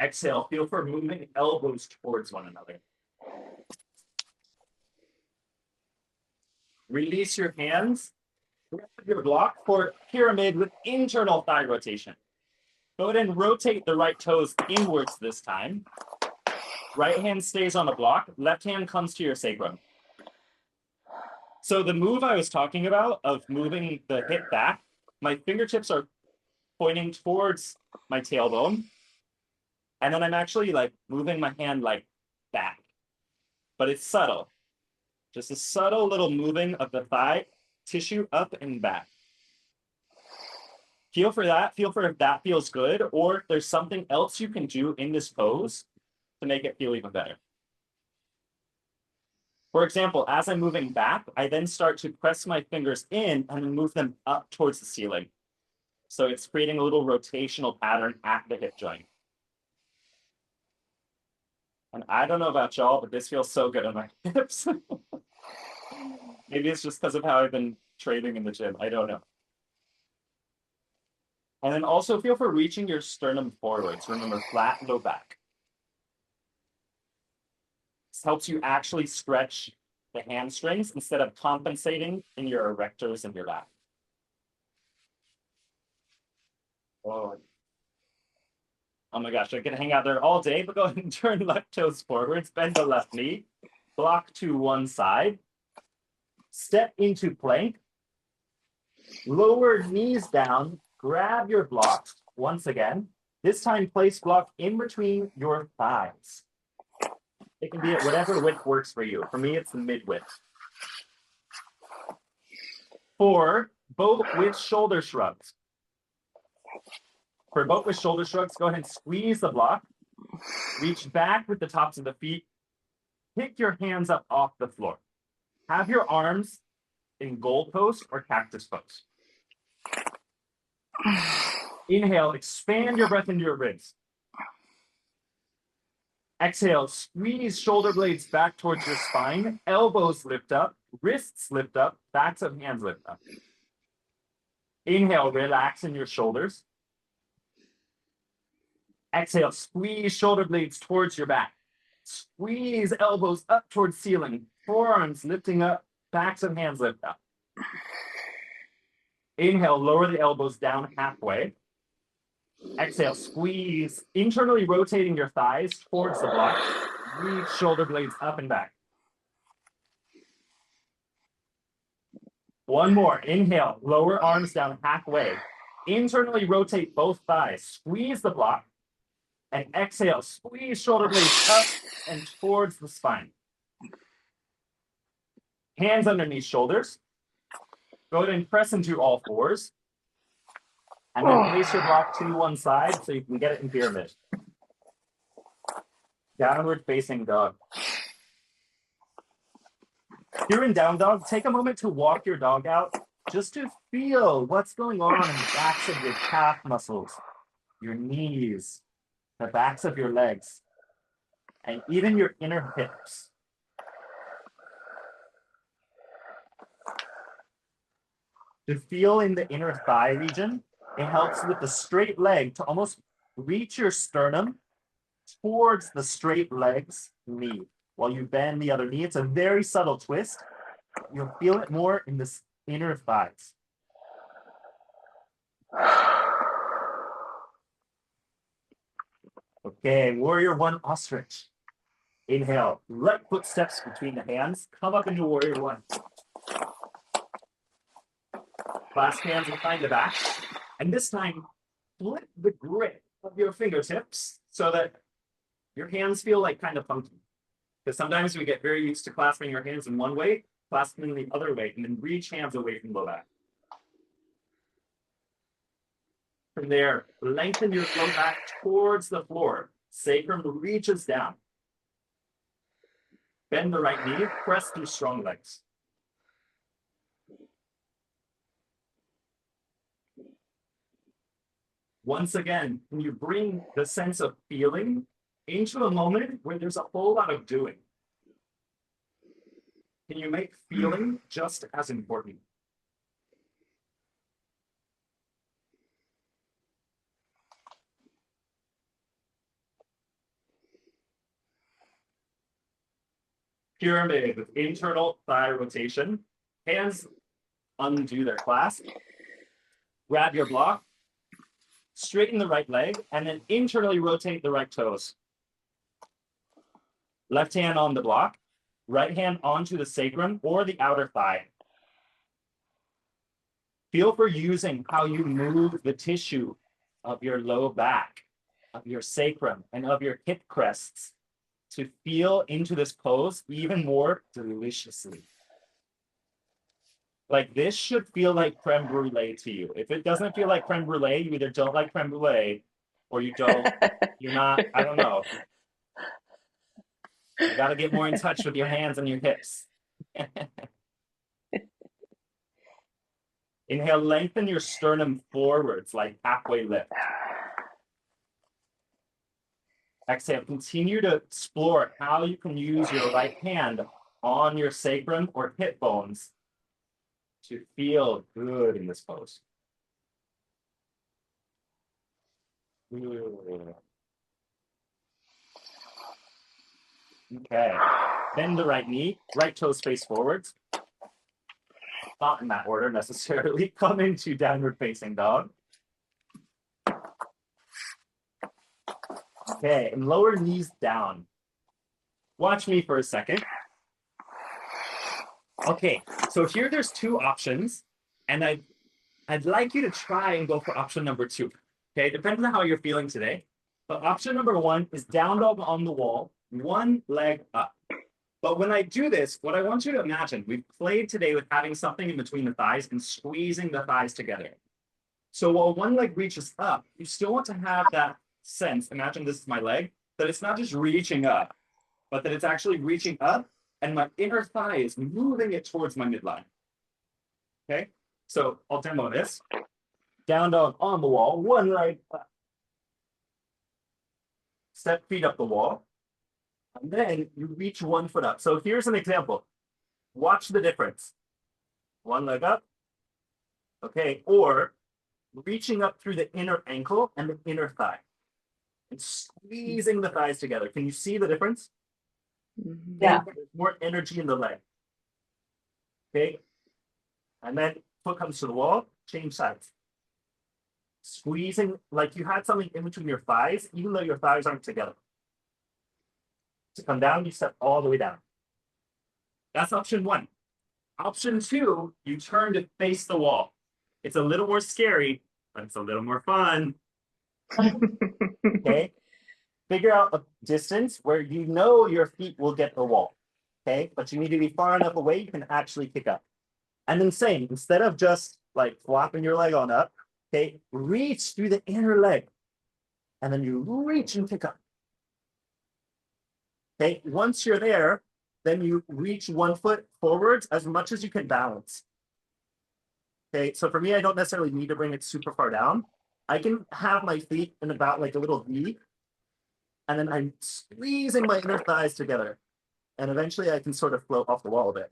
Exhale, feel for moving elbows towards one another. Release your hands. Grab your block for pyramid with internal thigh rotation. Go ahead and rotate the right toes inwards this time. Right hand stays on the block. Left hand comes to your sacrum. So the move I was talking about of moving the hip back, my fingertips are pointing towards my tailbone. And then I'm actually like moving my hand like back. But it's subtle. Just a subtle little moving of the thigh tissue up and back. Feel for that. Feel for if that feels good, or if there's something else you can do in this pose to make it feel even better. For example, as I'm moving back, I then start to press my fingers in and then move them up towards the ceiling. So it's creating a little rotational pattern at the hip joint. And I don't know about y'all, but this feels so good on my hips. Maybe it's just because of how I've been training in the gym. I don't know. And then also feel for reaching your sternum forwards. Remember, flat low back. This helps you actually stretch the hamstrings instead of compensating in your erectors and your back. Oh my gosh, I could hang out there all day, but go ahead and turn left toes forwards, bend the left knee, block to one side, step into plank, lower knees down, grab your blocks once again. This time, place block in between your thighs. It can be at whatever width works for you. For me, it's the mid-width. 4, both with shoulder shrugs. For both with shoulder shrugs, go ahead and squeeze the block. Reach back with the tops of the feet. Pick your hands up off the floor. Have your arms in gold pose or cactus pose. Inhale, expand your breath into your ribs. Exhale, squeeze shoulder blades back towards your spine. Elbows lift up, wrists lift up, backs of hands lift up. Inhale, relax in your shoulders. Exhale, squeeze shoulder blades towards your back. Squeeze elbows up towards ceiling. Forearms lifting up, backs of hands lift up. Inhale, lower the elbows down halfway. Exhale, squeeze, internally rotating your thighs towards the block. Reach shoulder blades up and back. One more. Inhale, lower arms down halfway. Internally rotate both thighs. Squeeze the block. And exhale, squeeze shoulder blades up and towards the spine. Hands underneath shoulders. Go ahead and press into all fours. And then place your block to one side so you can get it in pyramid. Downward facing dog. If you're in down dog, take a moment to walk your dog out just to feel what's going on in the backs of your calf muscles, your knees, the backs of your legs, and even your inner hips. To feel in the inner thigh region, it helps with the straight leg to almost reach your sternum towards the straight leg's knee while you bend the other knee. It's a very subtle twist. You'll feel it more in the inner thighs. Okay, warrior one, ostrich. Inhale, right footsteps between the hands. Come up into warrior one. Clasp hands behind the back. And this time, flip the grip of your fingertips so that your hands feel like kind of funky. Because sometimes we get very used to clasping your hands in one way, clasping the other way, and then reach hands away from low back. From there, lengthen your low back towards the floor. Sacrum reaches down. Bend the right knee, press through strong legs. Once again, can you bring the sense of feeling into a moment where there's a whole lot of doing? Can you make feeling just as important? Pyramid with internal thigh rotation. Hands undo their clasp. Grab your block. Straighten the right leg, and then internally rotate the right toes. Left hand on the block. Right hand onto the sacrum or the outer thigh. Feel for using how you move the tissue of your low back, of your sacrum, and of your hip crests to feel into this pose even more deliciously. Like this should feel like creme brulee to you. If it doesn't feel like creme brulee, you either don't like creme brulee or you're not, I don't know. You got to get more in touch with your hands and your hips. Inhale, lengthen your sternum forwards like halfway lift. Exhale, continue to explore how you can use your right hand on your sacrum or hip bones to feel good in this pose. Okay, bend the right knee, right toes face forwards. Not in that order necessarily. Come into downward facing dog. Okay, and lower knees down. Watch me for a second. Okay, so here there's two options, and I'd like you to try and go for option number two. Okay, depends on how you're feeling today. But option number one is down dog on the wall, one leg up. But when I do this, what I want you to imagine, we've played today with having something in between the thighs and squeezing the thighs together. So while one leg reaches up, you still want to have that sense, imagine this is my leg, that it's not just reaching up, but that it's actually reaching up and my inner thigh is moving it towards my midline. Okay, so I'll demo this. Down dog on the wall, one leg up. Step feet up the wall. And then you reach one foot up. So here's an example. Watch the difference. One leg up. Okay, or reaching up through the inner ankle and the inner thigh. And squeezing the thighs together. Can you see the difference? Yeah. There's more energy in the leg. Okay. And then foot comes to the wall, change sides. Squeezing like you had something in between your thighs, even though your thighs aren't together. To come down, you step all the way down. That's option one. Option two, you turn to face the wall. It's a little more scary, but it's a little more fun. Okay. Figure out a distance where you know your feet will get the wall. Okay. But you need to be far enough away you can actually kick up. And then same, instead of just like flopping your leg on up, okay, reach through the inner leg. And then you reach and pick up. Okay, once you're there, then you reach one foot forwards as much as you can balance. Okay, so for me, I don't necessarily need to bring it super far down. I can have my feet in about like a little V, and then I'm squeezing my inner thighs together. And eventually I can sort of float off the wall a bit.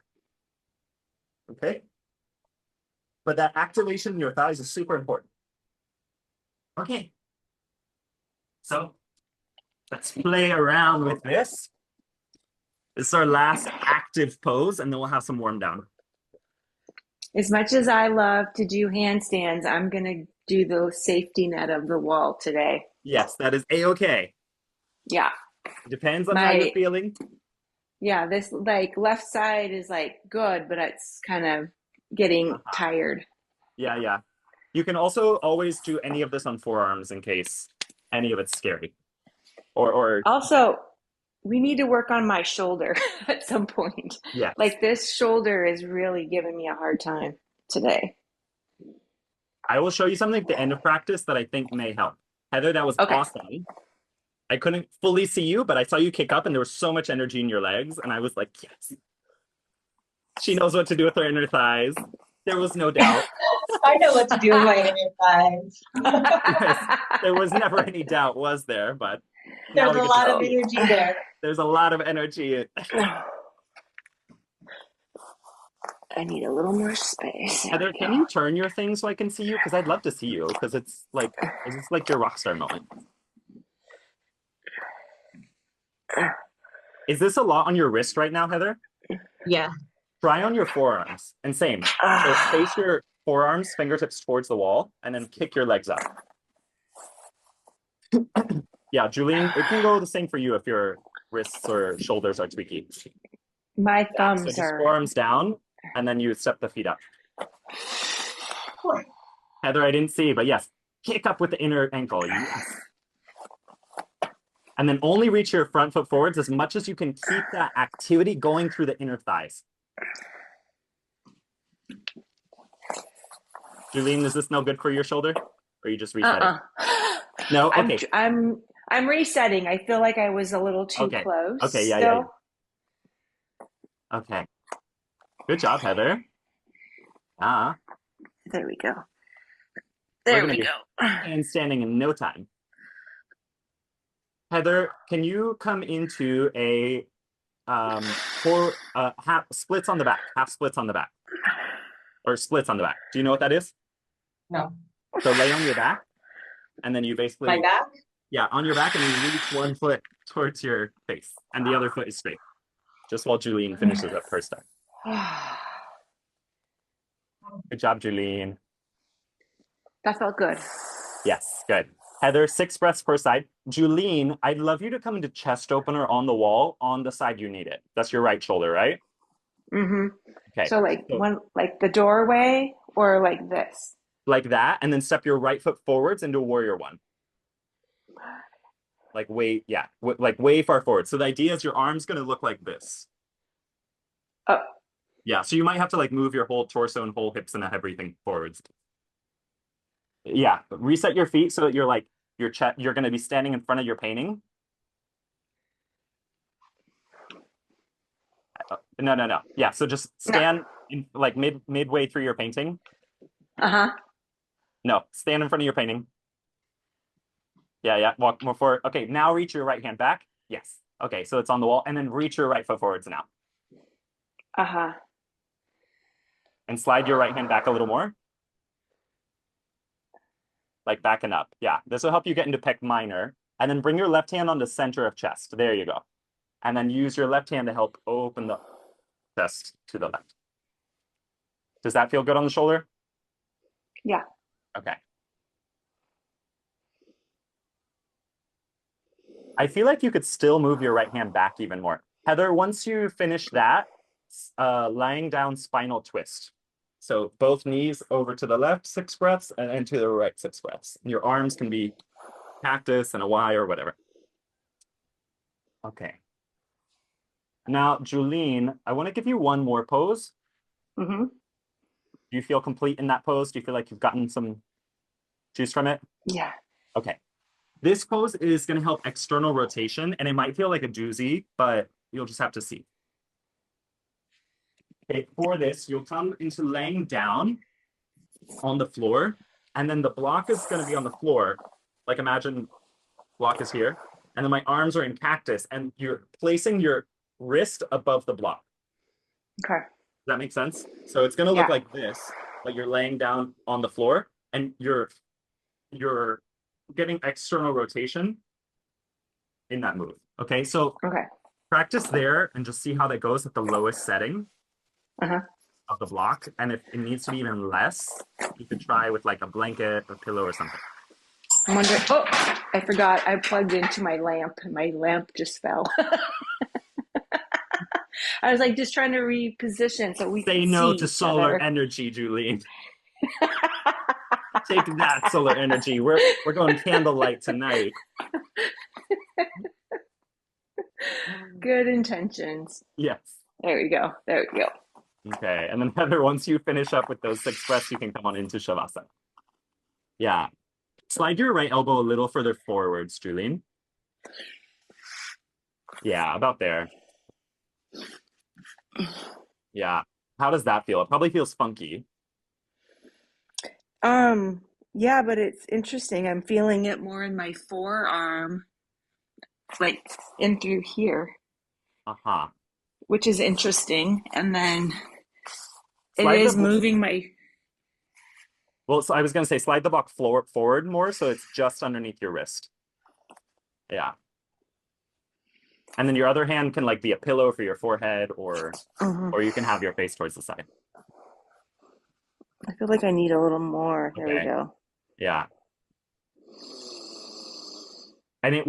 Okay? But that activation in your thighs is super important. Okay. So let's play around with this. This is our last active pose, and then we'll have some warm down. As much as I love to do handstands, I'm going to do the safety net of the wall today. Yes, that is a-okay. Yeah. It depends on how you're feeling. Yeah, this like left side is like good, but it's kind of getting tired. Yeah. You can also always do any of this on forearms in case any of it's scary. Or Also, we need to work on my shoulder at some point. yes, Like this shoulder is really giving me a hard time today. I will show you something at the end of practice that I think may help. Heather, that was Okay. awesome. I couldn't fully see you, but I saw you kick up and there was so much energy in your legs. And I was like, yes, she knows what to do with her inner thighs. There was no doubt. I know what to do with my inner thighs. Yes, there was never any doubt, was there? But now There's we a get to lot of see it. energy there. There's a lot of energy. I need a little more space. There Heather, we can go. you turn your thing so I can see you? Because I'd love to see you. Because it's like your rock star moment. Is this a lot on your wrist right now, Heather? Yeah. Try on your forearms. And same. So face your forearms, fingertips towards the wall, and then kick your legs up. Yeah, Julian, it can go the same for you if your wrists or shoulders are tweaky. My Yeah, so thumbs just are. forearms down, and then you step the feet up. Heather, I didn't see, but yes, kick up with the inner ankle. Yes. And then only reach your front foot forwards as much as you can keep that activity going through the inner thighs. Julian, is this no good for your shoulder? Or are you just resetting? No? Okay. I'm resetting. I feel like I was a little too Okay. close Okay, yeah, still. Okay. Good job, Heather. Ah, There we go. we're There gonna we be go. handstanding in no time. Heather, can you come into a half splits on the back, half splits on the back, or splits on the back? Do you know what that is? No. So lay on your back, and then you My basically, back? yeah, on your back, and you reach one foot towards your face, and the other foot is straight. Just while Julian finishes up her stuff. Good job, Julian. That felt good. Yes, good. Heather, 6 breaths per side. Julene, I'd love you to come into chest opener on the wall on the side you need it. That's your right shoulder, right? Mm-hmm. Okay. So like So one, like the doorway or like this. like that, and then step your right foot forwards into a warrior one. Like way, yeah, like way far forward. So the idea is your arm's going to look like this. Oh, Yeah, so you might have to like move your whole torso and whole hips and everything forwards. Yeah, reset your feet so that you're like your chest. You're going to be standing in front of your painting. No. Yeah, so just no. stand in, like midway through your painting. Uh-huh. No, stand in front of your painting. Yeah, walk more forward. Okay, now reach your right hand back. Yes. Okay, so it's on the wall, and then reach your right foot forwards now, Uh-huh. and slide your right hand back a little more, like backing up. Yeah, this will help you get into pec minor, and then bring your left hand on the center of chest. There you go, and then use your left hand to help open the chest to the left. Does that feel good on the shoulder? Yeah. Okay. I feel like you could still move your right hand back even more. Heather, once you finish that, lying down spinal twist. So both knees over to the left, 6 breaths, and to the right, 6 breaths. And your arms can be cactus and a Y or whatever. Okay. Now, Julene, I want to give you one more pose. Mm-hmm. Do you feel complete in that pose? Do you feel like you've gotten some juice from it? Yeah. Okay. This pose is going to help external rotation, and it might feel like a doozy, but you'll just have to see. Okay, for this, you'll come into laying down on the floor, and then the block is going to be on the floor. Like imagine block is here, and then my arms are in cactus, and you're placing your wrist above the block. Okay. Does that make sense? So it's going to look Yeah. like this, but you're laying down on the floor, and you're getting external rotation in that move. Okay, so Okay. practice there and just see how that goes at the lowest setting Uh-huh. of the block. And if it needs to be even less, you could try with like a blanket or pillow or something. I'm wondering, oh, I forgot I plugged into my lamp and my lamp just fell. I was like just trying to reposition so we Say could no see to each solar other. energy, Julie. Take that, solar energy. We're going candlelight tonight. Good intentions. Yes. There we go. There we go. Okay. And then Heather, once you finish up with those 6 breaths, you can come on into Shavasana. Yeah. Slide your right elbow a little further forwards, Julene. Yeah, about there. Yeah. How does that feel? It probably feels funky. Um, yeah, but it's interesting. I'm feeling it more in my forearm, like in through here, Uh-huh. which is interesting. And then it Slide the is moving my, well, so I was gonna say slide the block forward more so it's just underneath your wrist. Yeah. And then your other hand can like be a pillow for your forehead or you can have your face towards the side. I feel like I need a little more. There we Okay. go. Yeah. And it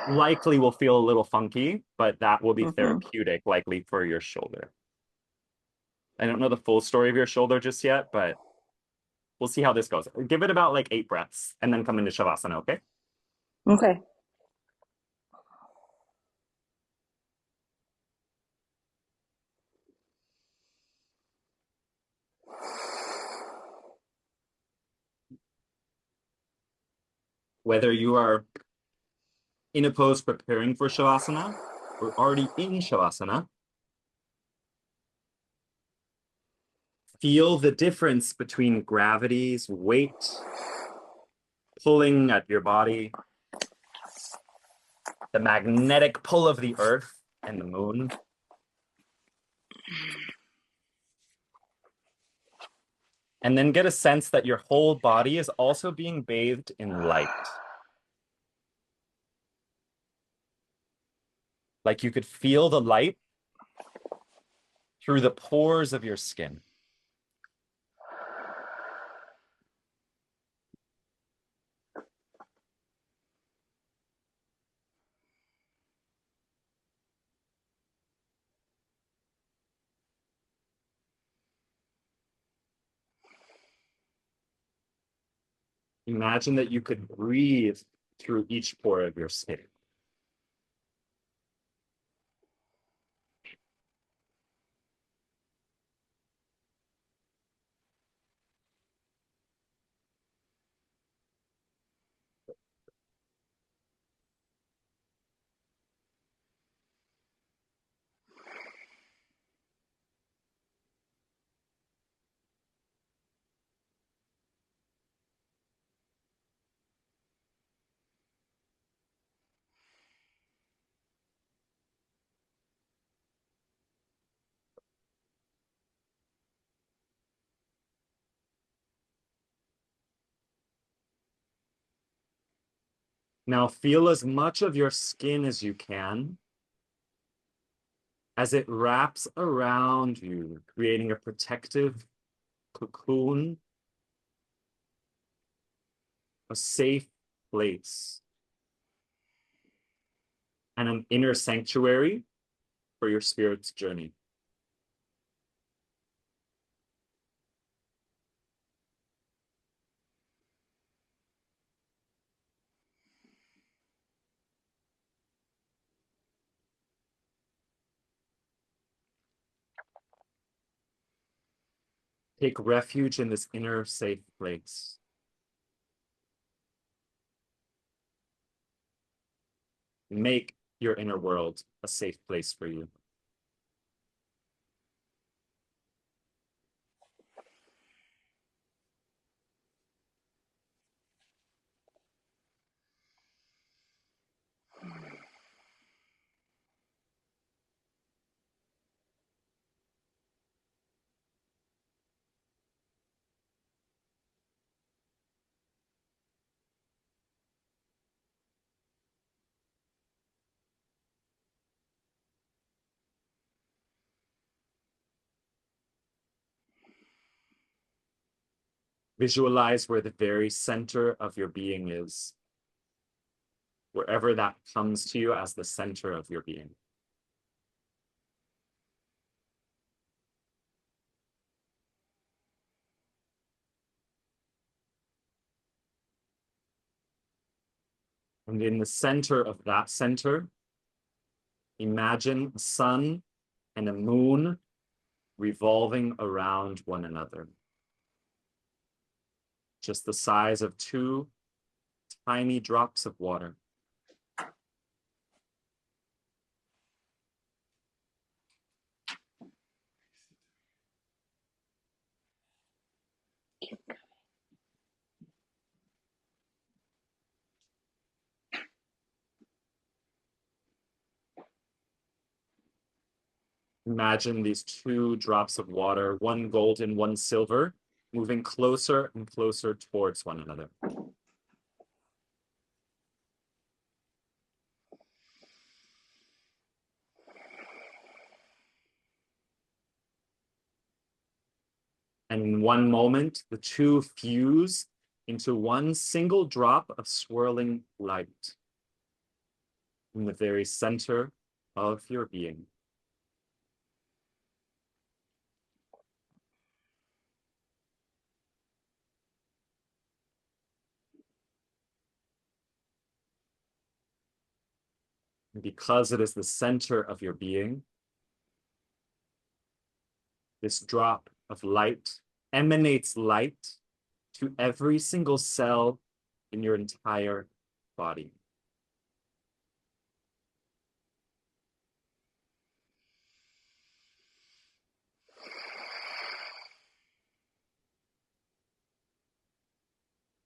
likely will feel a little funky, but that will be Hmm. therapeutic, likely for your shoulder. I don't know the full story of your shoulder just yet, but we'll see how this goes. Give it about like 8 breaths and then come into Shavasana, okay? Okay. Whether you are in a pose preparing for Shavasana or already in Shavasana, feel the difference between gravity's weight pulling at your body, the magnetic pull of the earth and the moon. And then get a sense that your whole body is also being bathed in light. Like you could feel the light through the pores of your skin. Imagine that you could breathe through each pore of your skin. Now feel as much of your skin as you can as it wraps around you, creating a protective cocoon, a safe place, and an inner sanctuary for your spirit's journey. Take refuge in this inner safe place. Make your inner world a safe place for you. Visualize where the very center of your being is, wherever that comes to you as the center of your being. And in the center of that center, imagine a sun and a moon revolving around one another. Just the size of two tiny drops of water. Imagine these two drops of water, one golden, one silver, moving closer and closer towards one another. And in one moment, the two fuse into one single drop of swirling light in the very center of your being. And because it is the center of your being, this drop of light emanates light to every single cell in your entire body.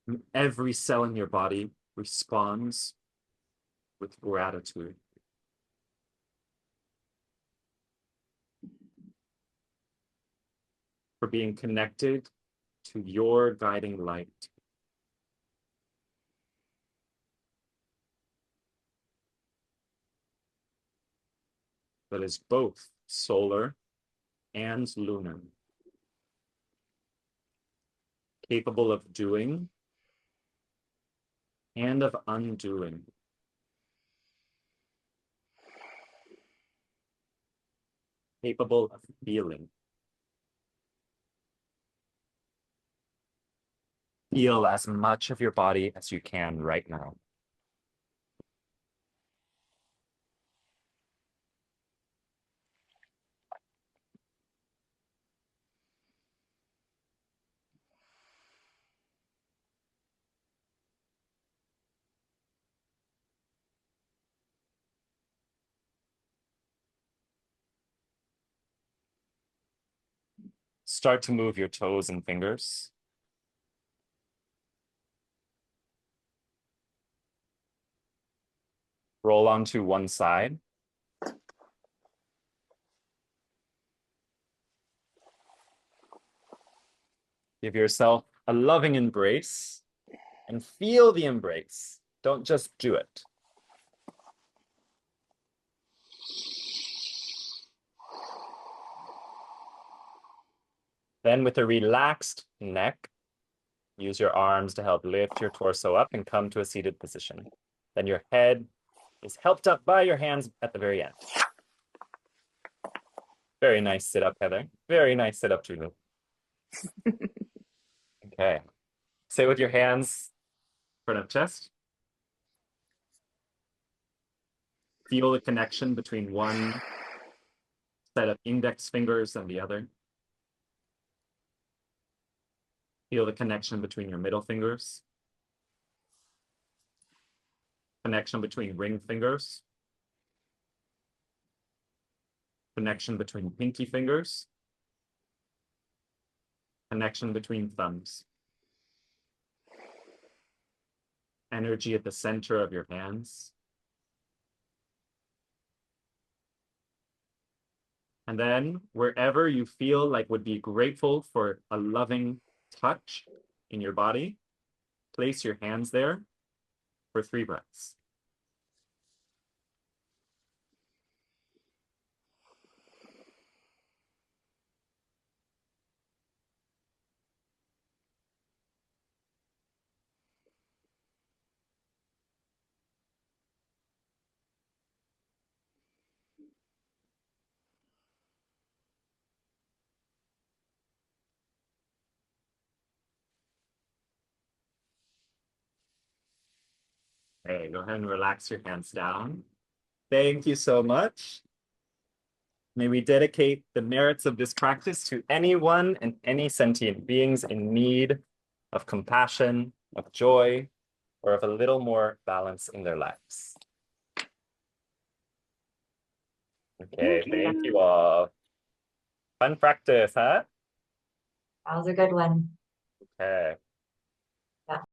And every cell in your body responds with gratitude. For being connected to your guiding light. That is both solar and lunar. Capable of doing and of undoing. Capable of feeling. Feel as much of your body as you can right now. Start to move your toes and fingers. Roll onto one side. Give yourself a loving embrace and feel the embrace. Don't just do it. Then with a relaxed neck, use your arms to help lift your torso up and come to a seated position. Then your head is helped up by your hands at the very end. Very nice sit up, Heather. Very nice sit up, Julie. Okay. Sit with your hands in front of chest. Feel the connection between one set of index fingers and the other. Feel the connection between your middle fingers. Connection between ring fingers. Connection between pinky fingers. Connection between thumbs. Energy at the center of your hands. And then wherever you feel like would be grateful for a loving touch in your body, place your hands there for 3 breaths. Okay, go ahead and relax your hands down. Thank you so much. May we dedicate the merits of this practice to anyone and any sentient beings in need of compassion, of joy, or of a little more balance in their lives. Okay, thank you all. Fun practice, huh? That was a good one. Okay.